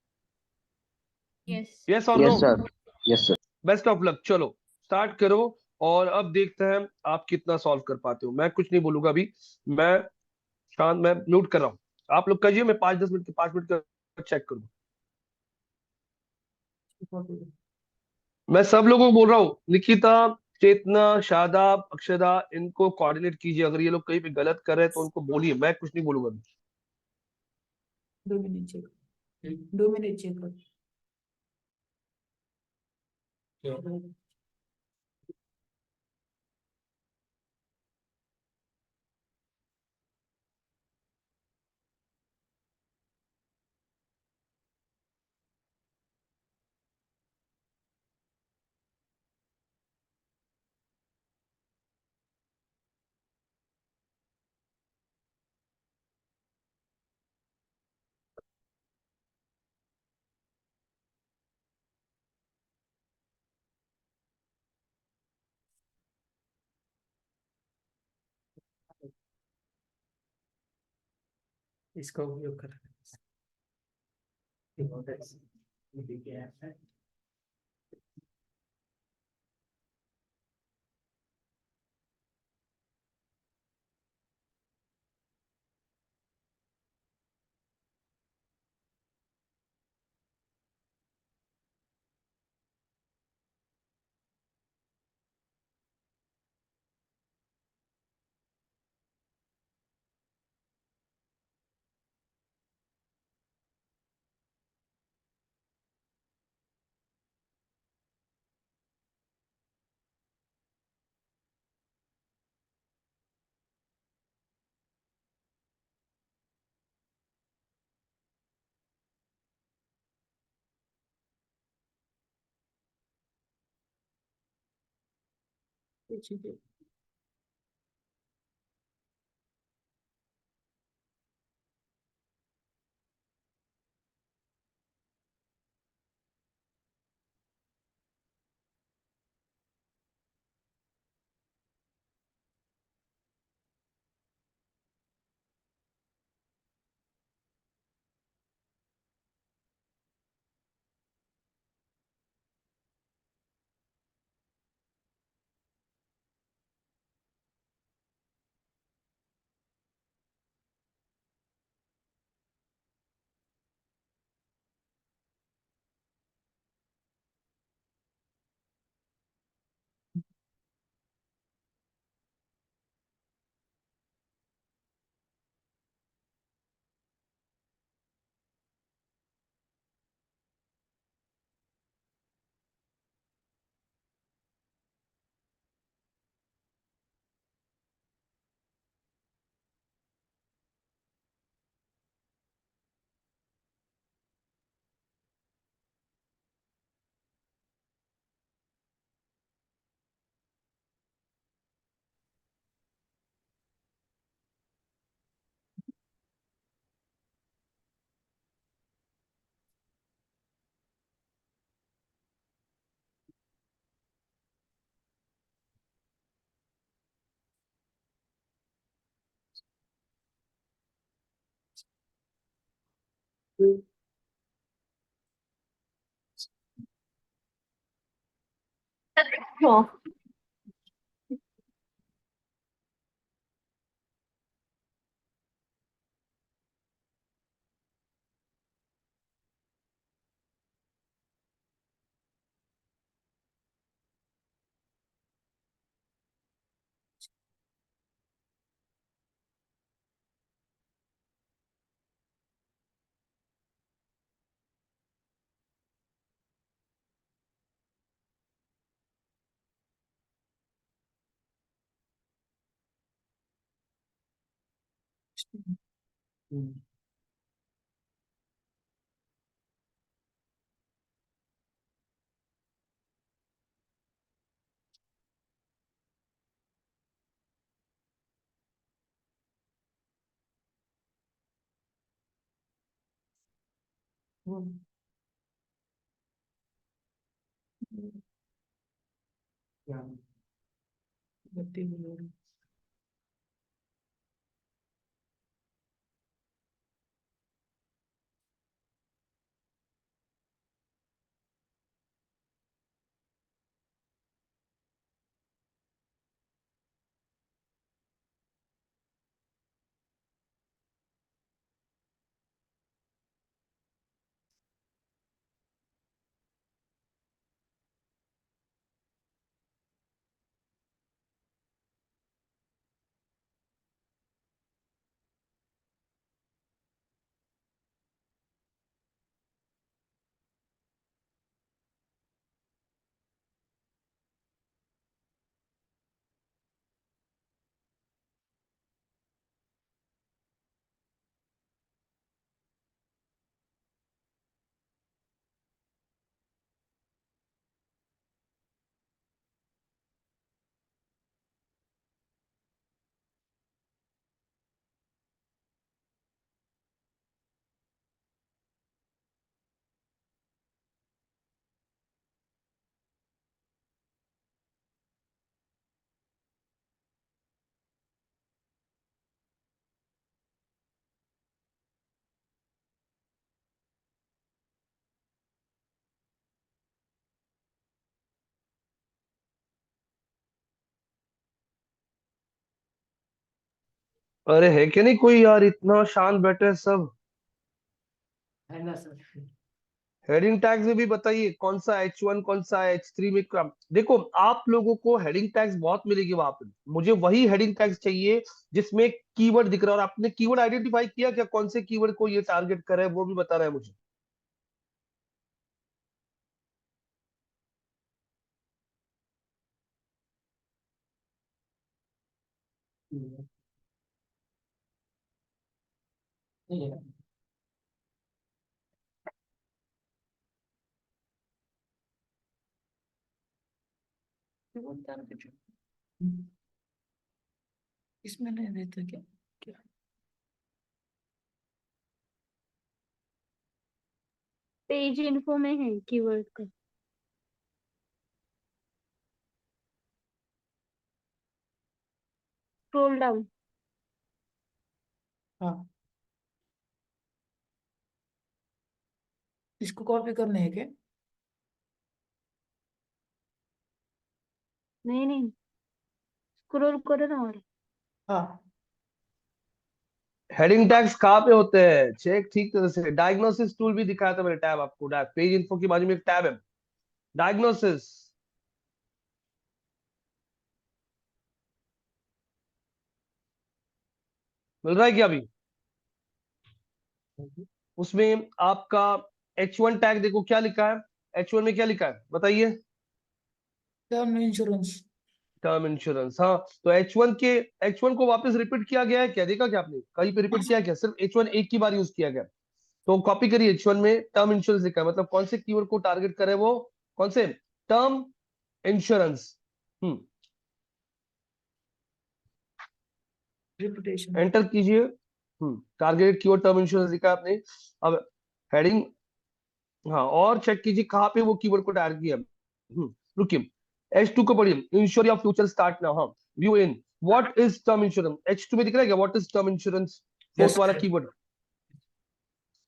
yes. यस और no? Yes sir, yes sir. Best of luck. चलो स्टार्ट करो और अब देखते हैं आप कितना सॉल्व कर पाते हो। मैं कुछ नहीं बोलूंगा अभी, मैं शांत, मैं म्यूट कर रहा हूँ। आप लोग करिए, मैं 5-10 मिनट के 5 मिनट का चेक करूँ। मैं सब लोगों को बोल रहा हूँ, निकिता, चेतना, शादाब, अक्षदा, इनको कोऑर्डिनेट कीजिए। अगर ये लोग कहीं पे गलत कर रहे हैं तो उनको बोलिए, मैं कुछ नहीं बोलूंगा अभी। 2 मिनट चेक, 2 मिनट चेक कर। क्यों? इसका उपयोग कर Oh, अरे है क्या नहीं कोई यार, इतना शांत बैठे हैं सब। है ना सर। हेडिंग टैग्स में भी बताइए कौन सा H1 कौन सा H3 में देखो आप लोगों को हेडिंग टैग्स बहुत मिलेगी वहां पे। मुझे वही हेडिंग टैग्स चाहिए जिसमें कीवर्ड दिख रहा है। और आपने कीवर्ड आइडेंटिफाई किया क्या, कौन से कीवर्ड को ये टारगेट कर रहा है, वो भी बता रहा है मुझे। नहीं है। इसमें नहीं रहता क्या? क्या? पेज इन्फो में है कीवर्ड का। Scroll down. हाँ, इसको कॉपी करने है क्या? नहीं नहीं, स्क्रॉल करो ना और। हाँ, हेडिंग टैग्स कहाँ पे होते हैं, चेक ठीक तरह से। डायग्नोसिस टूल भी दिखाया था मैंने टैब आपको। पेज इन्फो की बाजू में एक टैब है, डायग्नोसिस। मिल रहा है क्या अभी? उसमें आपका H1 टैग देखो क्या लिखा है। H1 में क्या लिखा है बताइए। Term insurance. टर्म इंश्योरेंस, हाँ। तो H1 को वापस रिपीट किया गया है क्या, देखा क्या आपने कहीं पे रिपीट किया क्या? सिर्फ H1 एक ही बार यूज किया गया। तो कॉपी करिए, H1 में टर्म इंश्योरेंस लिखा है, मतलब कौन से कीवर्ड को टारगेट करे वो, कौन से, टर्म इंश्योरेंस। रिपुटेशन। एंटर कीजिए। टारगेट कीवर्ड टर्म इंश्योरेंस लिखा है आपने। अब हेडिंग, हाँ, और चेक कीजिए कहाँ पे वो कीवर्ड को टारगेट किया। रुकिए, H2 को पढ़िए, ensure your future start now. हाँ, view in, what is term insurance. H2 में दिख रहा है क्या, what is term insurance, fourth yes वाला sir. Keyword.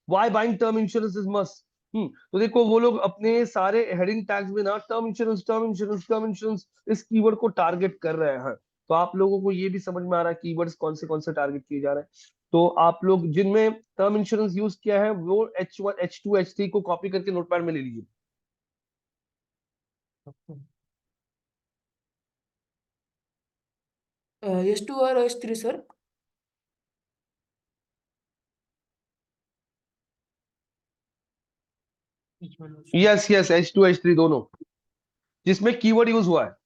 Why buying term insurance is must. तो देखो वो लोग अपने सारे हेडिंग टैग्स में ना टर्म इंश्योरेंस इस कीवर्ड को टारगेट कर रहे हैं। तो आप लोगों को ये भी समझ में आ रहा है कीवर्ड्स कौन से टारगेट किए जा रहे हैं। तो आप लोग जिनमें टर्म इंश्योरेंस यूज किया है वो H1 H2 H3 को कॉपी करके नोटपैड में ले लीजिए। S2 और S3 sir. Yes yes H2 H3 दोनों जिसमें कीवर्ड यूज हुआ है।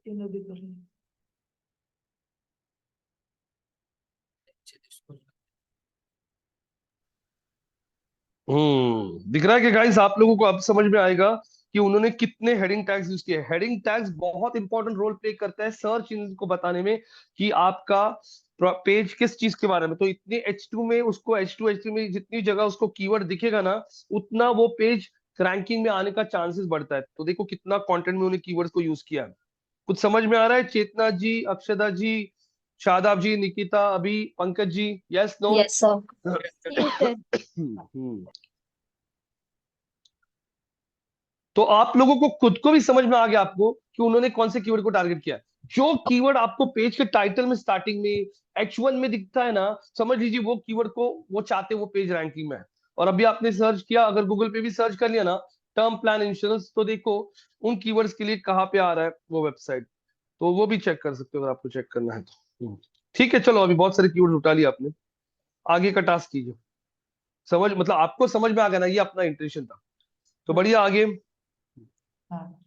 तीनों भी कर लें। दिख रहा है कि गाइस आप लोगों को अब समझ में आएगा कि उन्होंने कितने हेडिंग टैग्स यूज किए। हेडिंग टैग्स बहुत इंपॉर्टेंट रोल प्ले करता है सर्च इंजन को बताने में कि आपका पेज किस चीज के बारे में। तो इतने H2 में उसको H2 H3 में जितनी जगह उसको कीवर्ड दिखेगा ना उतना वो पेज रैंकिंग में आने का चांसेस बढ़ता है। तो देखो कितना कंटेंट में उन्होंने कीवर्ड्स को यूज किया है। कुछ समझ में आ रहा है? चेतना जी, अक्षदा जी, शादाब जी, निकिता, अभी, Pankaj ji, yes no? Yes sir. Yes, sir. तो आप लोगों को खुद को भी समझ में आ गया आपको कि उन्होंने कौन से कीवर्ड को टारगेट किया है। जो कीवर्ड आपको पेज के टाइटल में स्टार्टिंग में H1 में दिखता है ना समझ लीजिए वो कीवर्ड को वो चाहते वो पेज रैंकिंग में है। और अभी आपने सर्च किया अगर गूगल पे भी सर्च कर लिया ना टर्म प्लान इंश्योरेंस तो देखो उन कीवर्ड्स के लिए कहाँ पे आ रहा है वो वेबसाइट। तो वो भी चेक कर सकते हो अगर आपको चेक करना है तो। ठीक है चलो अभी बहुत सारे कीवर्ड उठा लिया आपने। आगे का टास्क कीजिए। समझ मतलब आपको समझ में आ गया ना ये अपना इंटेंशन था। तो बढ़िया आगे। हाँ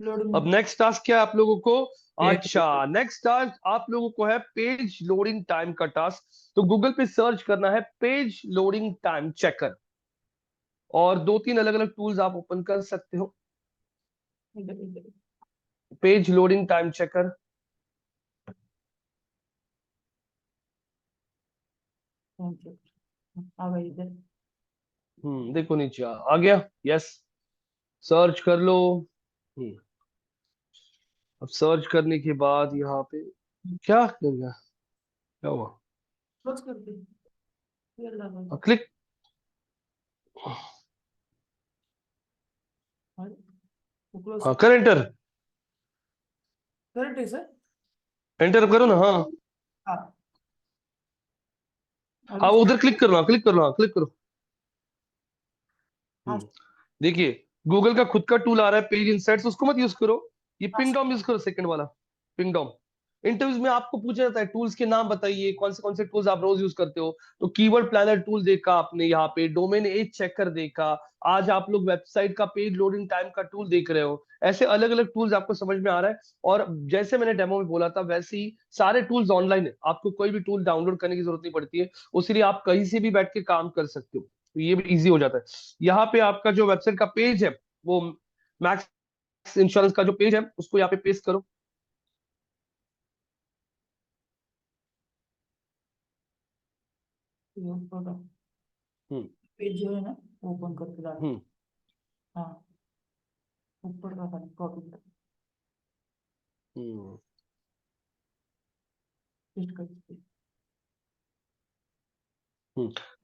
लोडिंग। अब नेक्स्ट टास्क क्या है आप लोगों को? अच्छा नेक्स्ट टास्क आप लोगों को है पेज लोडिंग टाइम का टास्क। तो गूगल पे सर्च करना है पेज लोडिंग टाइम चेकर और 2-3 अलग अलग टूल्स आप ओपन कर सकते हो। इधर इधर पेज लोडिंग टाइम चेकर। आ गई इधर। देखो नीचे आ गया। यस सर्च कर लो। अब सर्च करने के बाद यहाँ पे क्या करना है? क्या हुआ? क्लोज कर दे। ये लगा। क्लिक। वो क्लोज हाँ कर एंटर। करेक्ट है सर। एंटर करो ना। हाँ हाँ हाँ वो उधर क्लिक करो ना क्लिक करो ना क्लिक करो। हाँ देखिए गूगल का खुद का टूल आ रहा है पेज इंसाइट्स उसको मत यूज करो। ये हाँ पिंगडॉम यूज करो सेकंड वाला पिंगडॉम। इंटरव्यूज में आपको पूछा जाता है टूल्स के नाम बताइए, कौन से टूल्स आप रोज यूज करते हो। तो कीवर्ड प्लानर टूल देखा आपने, यहाँ पे डोमेन एज चेकर देखा, आज आप लोग वेबसाइट का पेज लोडिंग टाइम का टूल देख रहे हो। ऐसे अलग अलग टूल्स आपको समझ में आ रहा है। और जैसे मैंने डेमो में बोला था वैसे ही सारे टूल्स ऑनलाइन है, आपको कोई भी टूल डाउनलोड करने की जरूरत नहीं पड़ती है, उसके लिए आप कहीं से भी बैठ के काम कर सकते हो, तो ये भी इजी हो जाता है। यहाँ पे आपका जो वेबसाइट का पेज है वो मैक्स इंश्योरेंस का जो पेज है उसको यहाँ पे पेस्ट करो। हम्म पेज जो है ना ओपन करके डालो। हम्म हाँ, ऊपर का कॉपी हम्म पेस्ट कर दीजिए।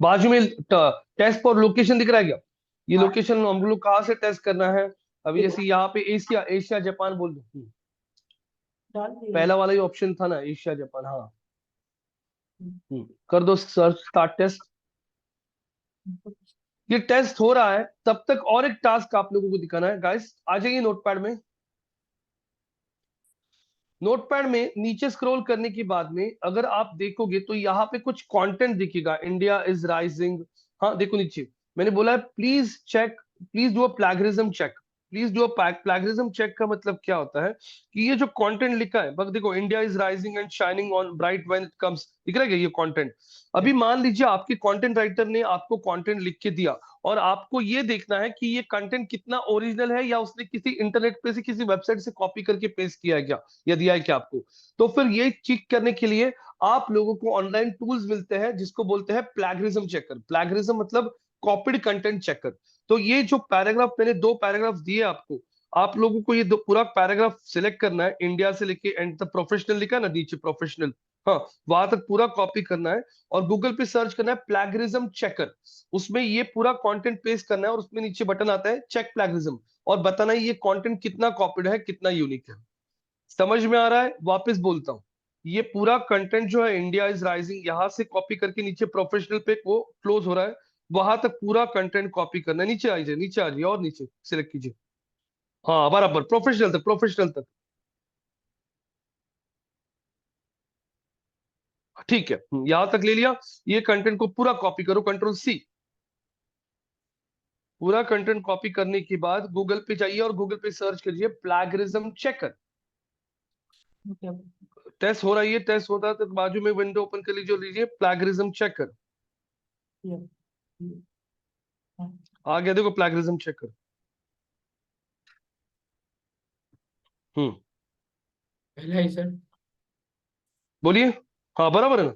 बाजू में टेस्ट पर लोकेशन दिख रहा है क्या? ये हाँ। लोकेशन हम लोग कहाँ से टेस्ट करना है? अभी जैसे यहाँ पे एशिया एशिया जापान बोल दो। डाल दिए। पहला वाला ही ऑप्शन था ना, एशिया जापान, हाँ। कर दो सर्च स्टार्ट टेस्ट। ये टेस्ट हो रहा है, तब तक और एक टास्क आप लोगों को दिखाना है। गाइस आ जाइए नोटपैड में। नोटपैड में नीचे स्क्रॉल करने के बाद में अगर आप देखोगे तो यहाँ पे कुछ कंटेंट दिखेगा, इंडिया इज राइजिंग। हाँ देखो नीचे मैंने बोला है please check, please do a plagiarism check. Please do a plagiarism check का मतलब क्या होता है कि ये जो कंटेंट लिखा है, बस देखो, India is rising and shining on bright when it comes, दिख रहा है क्या ये कंटेंट? अभी मान लीजिए आपके कंटेंट राइटर ने आपको कंटेंट लिख के दिया और आपको ये देखना है कि ये कंटेंट कितना ओरिजिनल है या उसने किसी इंटरनेट पे से किसी वेबसाइट से कॉपी करके पेस्ट किया है क्या, या दिया है क्या आपको। तो फिर ये चेक करने के लिए आप लोगों को ऑनलाइन टूल्स मिलते हैं जिसको बोलते हैं प्लैगरिज्म चेकर। प्लैगरिज्म मतलब कॉपीड कंटेंट चेकर। तो ये जो पैराग्राफ मैंने 2 पैराग्राफ दिए आपको, आप लोगों को ये पूरा पैराग्राफ सिलेक्ट करना है, इंडिया से लेके एंड तक प्रोफेशनल लिखा है ना नीचे, प्रोफेशनल, हाँ, वहां तक पूरा कॉपी करना है और गूगल पे सर्च करना है प्लैगरिज्म चेकर। उसमें ये पूरा कंटेंट पेस्ट करना है और उसमें नीचे बटन आता है चेक प्लैगरिज्म, और बताना है ये कंटेंट कितना कॉपीड है, कितना यूनिक है। समझ में आ रहा है? वापस बोलता हूँ, ये पूरा कंटेंट जो है इंडिया इज राइजिंग, यहां से कॉपी करके नीचे प्रोफेशनल पे वो क्लोज हो रहा है, वहां तक पूरा कंटेंट कॉपी करना है। नीचे आ जाइए, नीचे आ जाइए और नीचे सिलेक्ट कीजिए, हाँ बराबर, प्रोफेशनल तक, प्रोफेशनल तक, ठीक है। यहां तक ले लिया, ये कंटेंट को पूरा कॉपी करो, कंट्रोल सी। पूरा कंटेंट कॉपी करने के बाद गूगल पे जाइए और गूगल पे सर्च कीजिए प्लैगरिज्म चेकर। टेस्ट हो रहा है, ये टेस्ट होता है तो बाजू में विंडो ओपन कर लीजिए, लीजिए प्लैगरिज्म चेकर। आ गया देखो प्लैगरिज्म चेकर। हम्म पहला ही सर। बोलिए, हाँ बराबर है ना।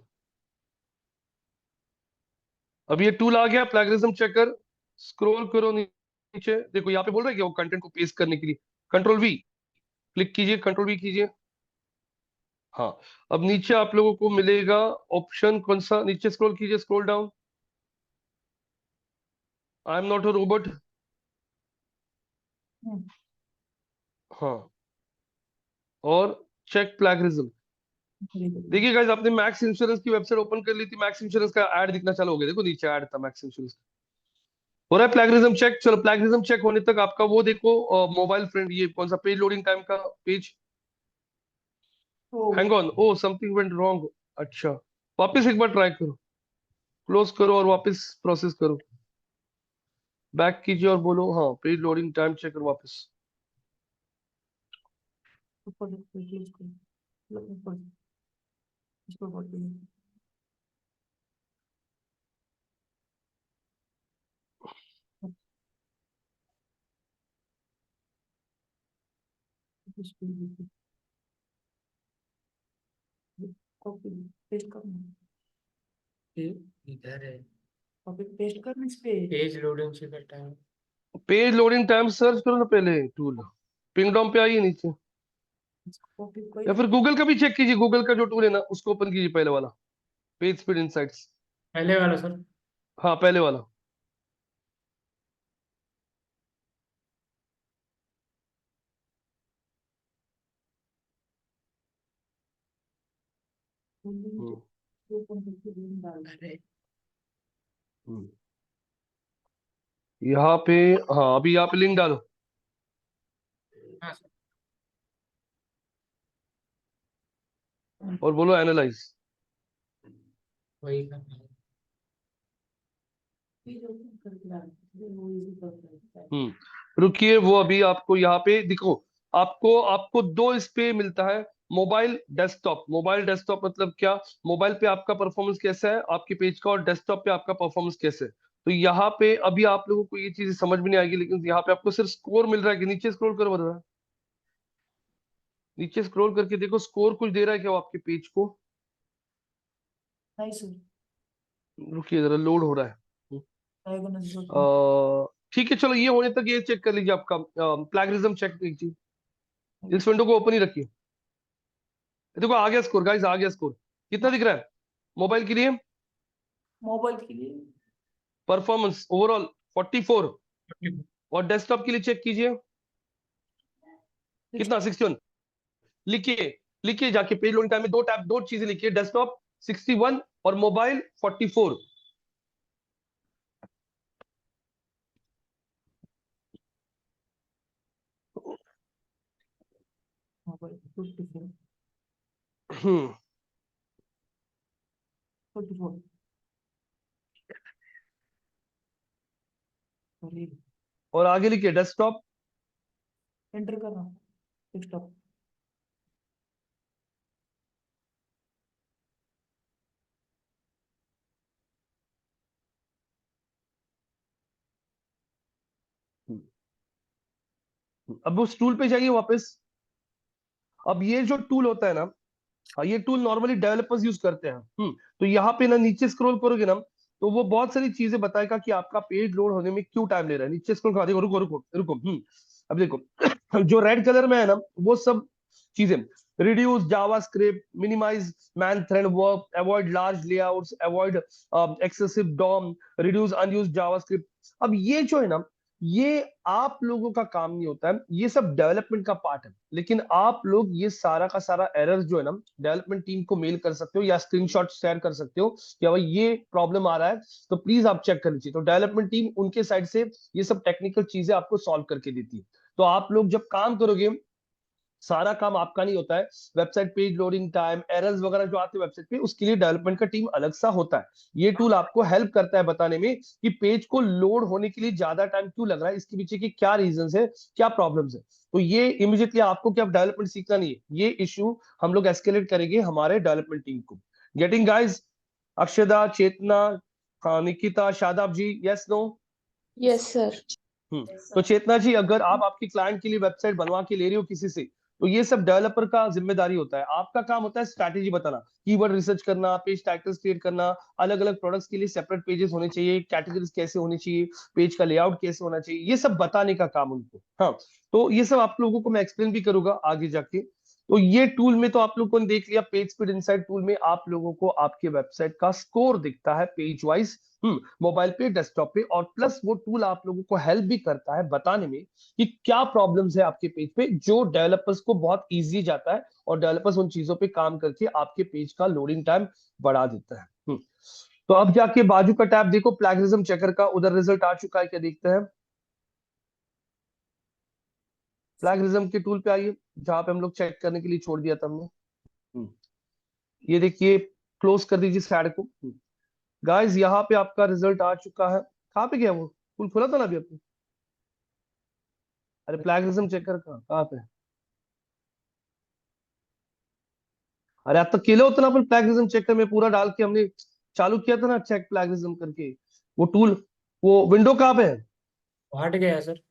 अब ये टूल आ गया प्लैगरिज्म चेकर, स्क्रॉल करो नीचे, देखो यहाँ पे बोल रहा है कि वो कंटेंट को पेस्ट करने के लिए कंट्रोल वी क्लिक कीजिए, कंट्रोल वी कीजिए, हाँ। अब नीचे आप लोगों को मिलेगा ऑप्शन, कौन सा, नीचे स्क्रॉल कीजिए, scroll down, I am not a robot, हाँ, और चेक प्लैगरिज्म। देखिए गाइस, आपने मैक्स इंश्योरेंस की वेबसाइट ओपन कर ली थी, मैक्स इंश्योरेंस का ऐड दिखना चालू हो गया, देखो नीचे ऐड था मैक्स इंश्योरेंस। हो रहा है प्लैगरिज्म चेक, चलो प्लैगरिज्म चेक होने तक आपका वो देखो मोबाइल फ्रेंड, ये कौन सा पेज लोडिंग टाइम का page, hang on, oh something went wrong, अच्छा, वापस एक बार ट्राई करो, क्लोज करो और वापस प्रोसेस करो, बैक कीजिए और बोलो हाँ पेज लोडिंग टाइम चेक करो वापस। कॉपी पेस्ट करना, इधर है कॉपी पेस्ट करना इस पे। पेज लोडिंग से करता है। पेज लोडिंग टाइम सर्च करो ना पहले टूल, पिंगडॉम पे आइए नीचे, कॉपी कोई या फिर गूगल का भी चेक कीजिए, गूगल का जो टूल है ना उसको ओपन कीजिए, पहले वाला पेज स्पीड इनसाइट्स, पहले वाला सर। हाँ पहले वाला। हम्म, अरे हम्म। यहाँ पे, हाँ अभी यहाँ पे लिंक डालो, हाँ सर। और बोलो एनालाइज। वही करना है। रुकिए, वो अभी आपको यहाँ पे देखो, आपको आपको दो इस पे मिलता है, मोबाइल डेस्कटॉप। मोबाइल डेस्कटॉप मतलब क्या? मोबाइल पे आपका परफॉर्मेंस कैसा है आपके पेज का, और डेस्कटॉप पे आपका परफॉर्मेंस कैसा है। तो यहाँ पे अभी आप लोगों को ये चीज समझ में नहीं आएगी, लेकिन यहाँ पे आपको सिर्फ स्कोर मिल रहा है कि नीचे स्क्रॉल करो बता, नीचे स्क्रॉल करके देखो स्कोर कुछ दे रहा है क्या वो आपके पेज को? नहीं सर, रुकिए जरा, लोड हो रहा है। डायगोनल ठीक है, चलो ये होने तक ये चेक कर लीजिए, आपका प्लैगरिज्म चेक कीजिए। इस विंडो को ओपन ही रखिए। देखो आ गया स्कोर गाइस, आ गया स्कोर। कितना दिख रहा है मोबाइल के लिए? मोबाइल के लिए परफॉर्मेंस ओवरऑल 44, और डेस्कटॉप के लिए चेक कीजिए कितना, 61। लिखिए, लिखिए जाके पेज लोडिंग टाइम में दो टैब, दो चीजें लिखिए, डेस्कटॉप 61 और मोबाइल 44। मोबाइल 54 हम्म 44 सॉरी, और आगे लिखिए डेस्कटॉप। एंटर कर रहा हूँ, डेस्कटॉप अब उस टूल पे जाइए वापस। अब ये जो टूल होता है ना, हाँ, ये टूल नॉर्मली डेवलपर्स यूज करते हैं। तो यहाँ पे ना नीचे स्क्रॉल करोगे ना, तो वो बहुत सारी चीजें बताएगा कि आपका पेज लोड होने में क्यों टाइम ले रहा है। नीचे स्क्रॉल करा, देखो, रुको रुको रुको। अब देखो जो रेड कलर में है ना, वो सब चीजें, reduce JavaScript, minimize main thread work, avoid large layouts, avoid excessive DOM, reduce unused JavaScript. अब ये जो है ना, ये आप लोगों का काम नहीं होता है, ये सब डेवलपमेंट का पार्ट है। लेकिन आप लोग ये सारा का सारा एरर्स जो है ना, डेवलपमेंट टीम को मेल कर सकते हो या स्क्रीनशॉट शेयर कर सकते हो कि भाई ये प्रॉब्लम आ रहा है, तो प्लीज आप चेक कर लीजिए। तो डेवलपमेंट टीम उनके साइड से ये सब टेक्निकल चीजें आपको सॉल्व करके देती है। तो आप लोग जब काम करोगे, सारा काम आपका नहीं होता है। Website page loading time, errors वगैरह जो आते हैं वेबसाइट पे, उसके लिए डेवलपमेंट का टीम अलग सा होता है। ये टूल आपको हेल्प करता है बताने में कि पेज को लोड होने के लिए ज्यादा टाइम क्यों लग रहा है, इसके पीछे की क्या रीजंस है, क्या प्रॉब्लम्स है। तो ये इमीडिएटली आपको क्या डेवलपमेंट सीखना नहीं है, ये इश्यू हम लोग एस्केलेट करेंगे हमारे डेवलपमेंट टीम को। Getting guys? Akshada, Chetna, Nikita, Shadab ji, yes no? Yes sir. तो चेतना जी, अगर आप आपकी क्लाइंट के लिए वेबसाइट बनवा के ले रही हो किसी से, तो ये सब डेवलपर का जिम्मेदारी होता है। आपका काम होता है स्ट्रैटेजी बताना, कीवर्ड रिसर्च करना, पेज टाइटल्स क्रिएट करना, अलग अलग प्रोडक्ट्स के लिए सेपरेट पेजेस होने चाहिए, कैटेगरीज कैसे होनी चाहिए, पेज का लेआउट कैसे होना चाहिए, ये सब बताने का काम उनको। हाँ, तो ये सब आप लोगों को मैं एक्सप्लेन भी करूंगा आगे जाके। तो ये टूल में तो आप लोगों ने देख लिया, पेज स्पीड इनसाइट टूल में आप लोगों को आपके वेबसाइट का स्कोर दिखता है पेज वाइज, मोबाइल पे, डेस्कटॉप पे। और प्लस वो टूल आप लोगों को हेल्प भी करता है बताने में कि क्या प्रॉब्लम्स है आपके पेज पे, जो डेवलपर्स को बहुत इजी जाता है, और डेवलपर्स उन चीजों पे काम करके आपके पेज का लोडिंग टाइम बढ़ा देता है। तो अब जाके बाजू का टैब देखो, प्लैगरिज्म चेकर का, उधर रिजल्ट आ चुका है क्या, देखते हैं। प्लैगरिज्म के टूल पे आइए, जहां पे हम लोग चेक करने के लिए छोड़ दिया था हमने। हम्म, ये देखिए, क्लोज कर दीजिए साइड को। गाइस यहाँ पे आपका रिजल्ट आ चुका है। कहाँ पे गया वो टूल? खुला था ना अभी आपने? अरे प्लैगरिज्म चेकर का कहाँ पे? अरे आप तो अकेले होते ना, अपन प्लैगरिज्म चेकर में पूरा डाल के हमने चालू किया था ना, चेक प्लैगरिज्म करके वो टूल। वो विंडो कहाँ पे है? हट गया सर।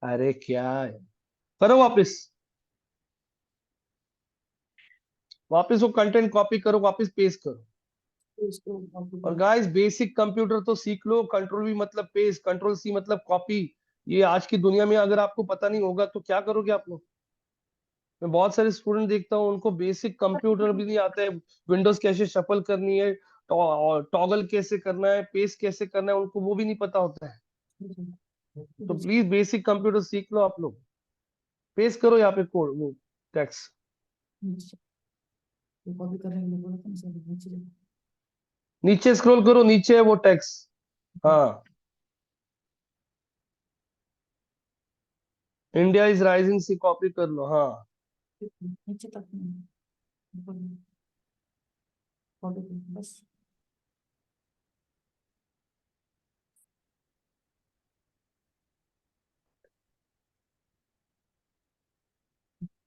अरे क्या है, करो वापस, वापस वो कंटेंट कॉपी करो, वापस पेस्ट करो। और गाइस बेसिक कंप्यूटर तो सीख लो, कंट्रोल भी मतलब पेस्ट, कंट्रोल सी मतलब कॉपी। ये आज की दुनिया में अगर आपको पता नहीं होगा तो क्या करोगे आप लोग? मैं बहुत सारे स्टूडेंट देखता हूँ, उनको बेसिक कंप्यूटर भी नहीं आता है, विंडोज कैसे शफल करनी है, टॉगल कैसे करना है, पेस्ट कैसे करना है, उनको वो भी नहीं पता होता है। तो प्लीज बेसिक कंप्यूटर सीख लो आप लोग। पेस्ट करो यहाँ पे कोड, वो टेक्स्ट कॉपी करने के लिए बोला था ना सर, नीचे नीचे स्क्रॉल करो, नीचे है वो टेक्स्ट। हाँ, इंडिया इज राइजिंग से कॉपी कर लो। हाँ, नीचे तक नहीं। बस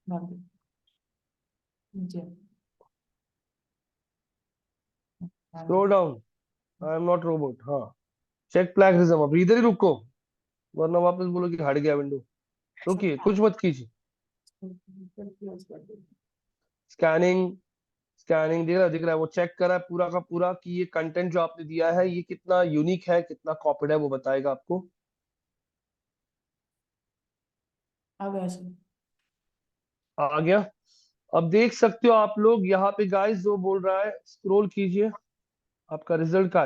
मार दो नीचे slow down, I am not robot. हाँ, चेक प्लैगरिज्म। अब इधर ही रुको, वरना वापस बोलो कि हट गया विंडो। रुकिए, कुछ मत कीजिए। स्कैनिंग, स्कैनिंग दिख रहा है, वो चेक करा है पूरा का पूरा कि ये कंटेंट जो आपने दिया है ये कितना यूनिक है, कितना कॉपीड है, वो बताएगा आपको। आ गया सर। आ गया। अब देख सकते हो आप लोग यहाँ पे गाइस, जो बोल रहा है स्क्रॉल कीजिए, आपका रिजल्ट का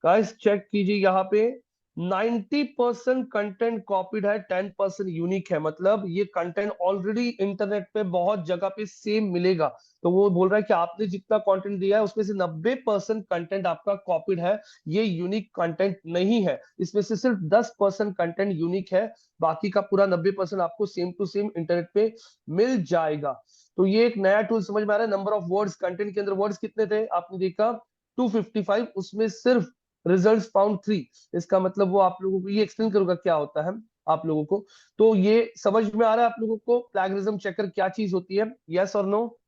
गाइस चेक कीजिए। यहाँ पे 90% कंटेंट कॉपीड है, 10% यूनिक है। मतलब ये कंटेंट ऑलरेडी इंटरनेट पे बहुत जगह पे सेम मिलेगा। तो वो बोल रहा है कि आपने जितना कंटेंट दिया है उसमें से 90% कंटेंट आपका कॉपीड है, ये यूनिक कंटेंट नहीं है। इसमें से सिर्फ 10% कंटेंट यूनिक है, बाकी का पूरा 90% आपको सेम टू सेम इंटरनेट पे मिल जाएगा। तो ये एक नया टूल समझ में आ रहा है। नंबर ऑफ वर्ड्स, कंटेंट के अंदर वर्ड्स कितने थे आपने देखा, 255, उसमें सिर्फ रिजल्ट फाउंड 3। इसका मतलब वो आप लोगों को ये एक्सप्लेन करूंगा क्या होता है आप लोगों को। तो ये समझ में आ रहा है आप लोगों को प्लैगरिज्म चेकर क्या चीज होती है? यस और नो?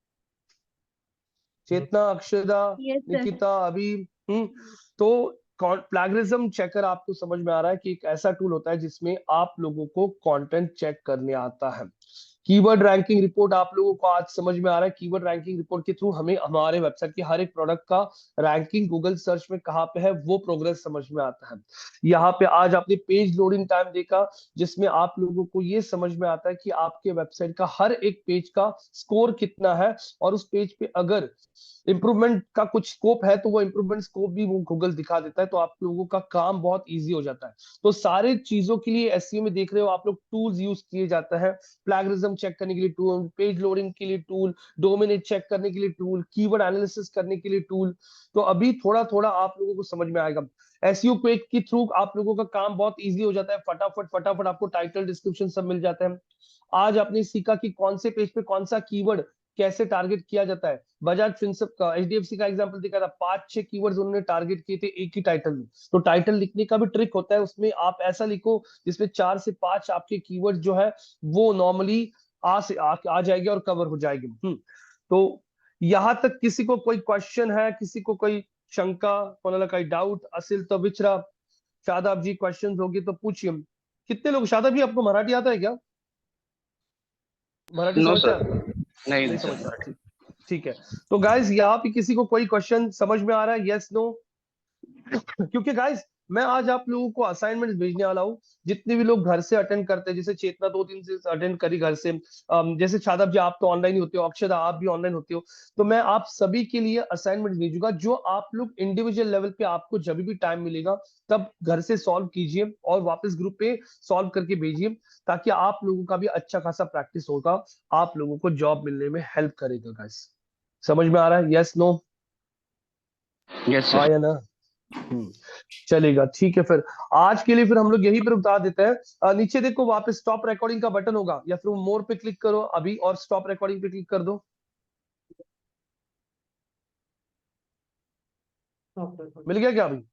चेतना, अक्षदा, यस सर। निकिता, अभी। तो प्लैगरिज्म चेकर आपको समझ में आ रहा है कि एक ऐसा टूल होता है जिसमें आप लोगों को कंटेंट चेक करने आता है। कीवर्ड रैंकिंग रिपोर्ट आप लोगों को आज समझ में आ रहा है। कीवर्ड रैंकिंग रिपोर्ट के थ्रू हमें हमारे वेबसाइट के हर एक प्रोडक्ट का रैंकिंग गूगल सर्च में कहाँ पे है वो प्रोग्रेस समझ में आता है। यहाँ पे आज आपने पेज लोडिंग टाइम देखा, जिसमें आप लोगों को ये समझ में आता है कि आपके वेबसाइट का हर एक पेज का स्कोर कितना है, और उस पेज पे अगर इंप्रूवमेंट का कुछ स्कोप है तो वो इंप्रूवमेंट स्कोप भी वो गूगल दिखा देता है। तो आप लोगों का काम बहुत इजी हो जाता है। तो सारे चीजों के लिए एसईओ में देख रहे हो आप लोग टूल्स यूज किए जाते हैं। प्लैगरिज्म चेक करने के लिए टूल, पेज लोडिंग के लिए टूल, डोमिनेट चेक करने के लिए टूल, कीवर्ड एनालिसिस करने के लिए टूल। तो अभी थोड़ा थोड़ा आप लोगों को समझ में आएगा। एसईओ पेज के थ्रू आप लोगों का काम बहुत इजी हो जाता है। फटाफट फटाफट आपको टाइटल, डिस्क्रिप्शन सब मिल जाता है। आज आपने सीखा कि कौन से पेज पे कौन सा कीवर्ड कैसे टारगेट किया जाता है। बजाज फिनसर्व का, एचडीएफसी का एग्जांपल दिखा था, 5-6 कीवर्ड्स उन्होंने टारगेट किए थे एक ही टाइटल में। तो टाइटल लिखने का भी ट्रिक होता है, उसमें आप ऐसा लिखो जिसमें 4 से 5 आपके कीवर्ड जो है वो नॉर्मली आ जाएगी और कवर हो जाएगी। तो यहां तक किसी को कोई क्वेश्चन है, किसी को कोई शंका, कोणाला काही डाउट असेल तो विचारा। शादाब जी क्वेश्चन होगी तो पूछिए। कितने लोग, शादाब जी आपको मराठी आता है क्या? मराठी नो समझते हैं सर, आप? नहीं नहीं नहीं समझता, सर। ठीक। ठीक है। तो गाइस यहाँ पे किसी को कोई क्वेश्चन समझ में आ रहा है? Yes, no? क्योंकि गाइस मैं आज आप लोगों को असाइनमेंट भेजने वाला हूँ। जितने भी लोग घर से अटेंड करते हैं, जैसे चेतना 2 दिन से अटेंड करी घर से, जैसे शादाब जी आप तो ऑनलाइन ही होते हो, अक्षदा आप भी ऑनलाइन होते हो, तो मैं आप सभी के लिए असाइनमेंट भेजूंगा जो आप लोग इंडिविजुअल लेवल पे आपको जब भी टाइम मिलेगा तब घर से सॉल्व कीजिए और वापस ग्रुप पे सॉल्व करके भेजिए, ताकि आप लोगों का भी अच्छा खासा प्रैक्टिस होगा, आप लोगों को जॉब मिलने में हेल्प करेगा। गाइस समझ में आ रहा है? Yes, no? यस हाँ सर। या ना? चलेगा, ठीक है। फिर आज के लिए फिर हम लोग यहीं पर उतार देते हैं। नीचे देखो वहां पे स्टॉप रिकॉर्डिंग का बटन होगा, या फिर मोर पे क्लिक करो अभी और स्टॉप रिकॉर्डिंग पे क्लिक कर दो। मिल गया क्या अभी?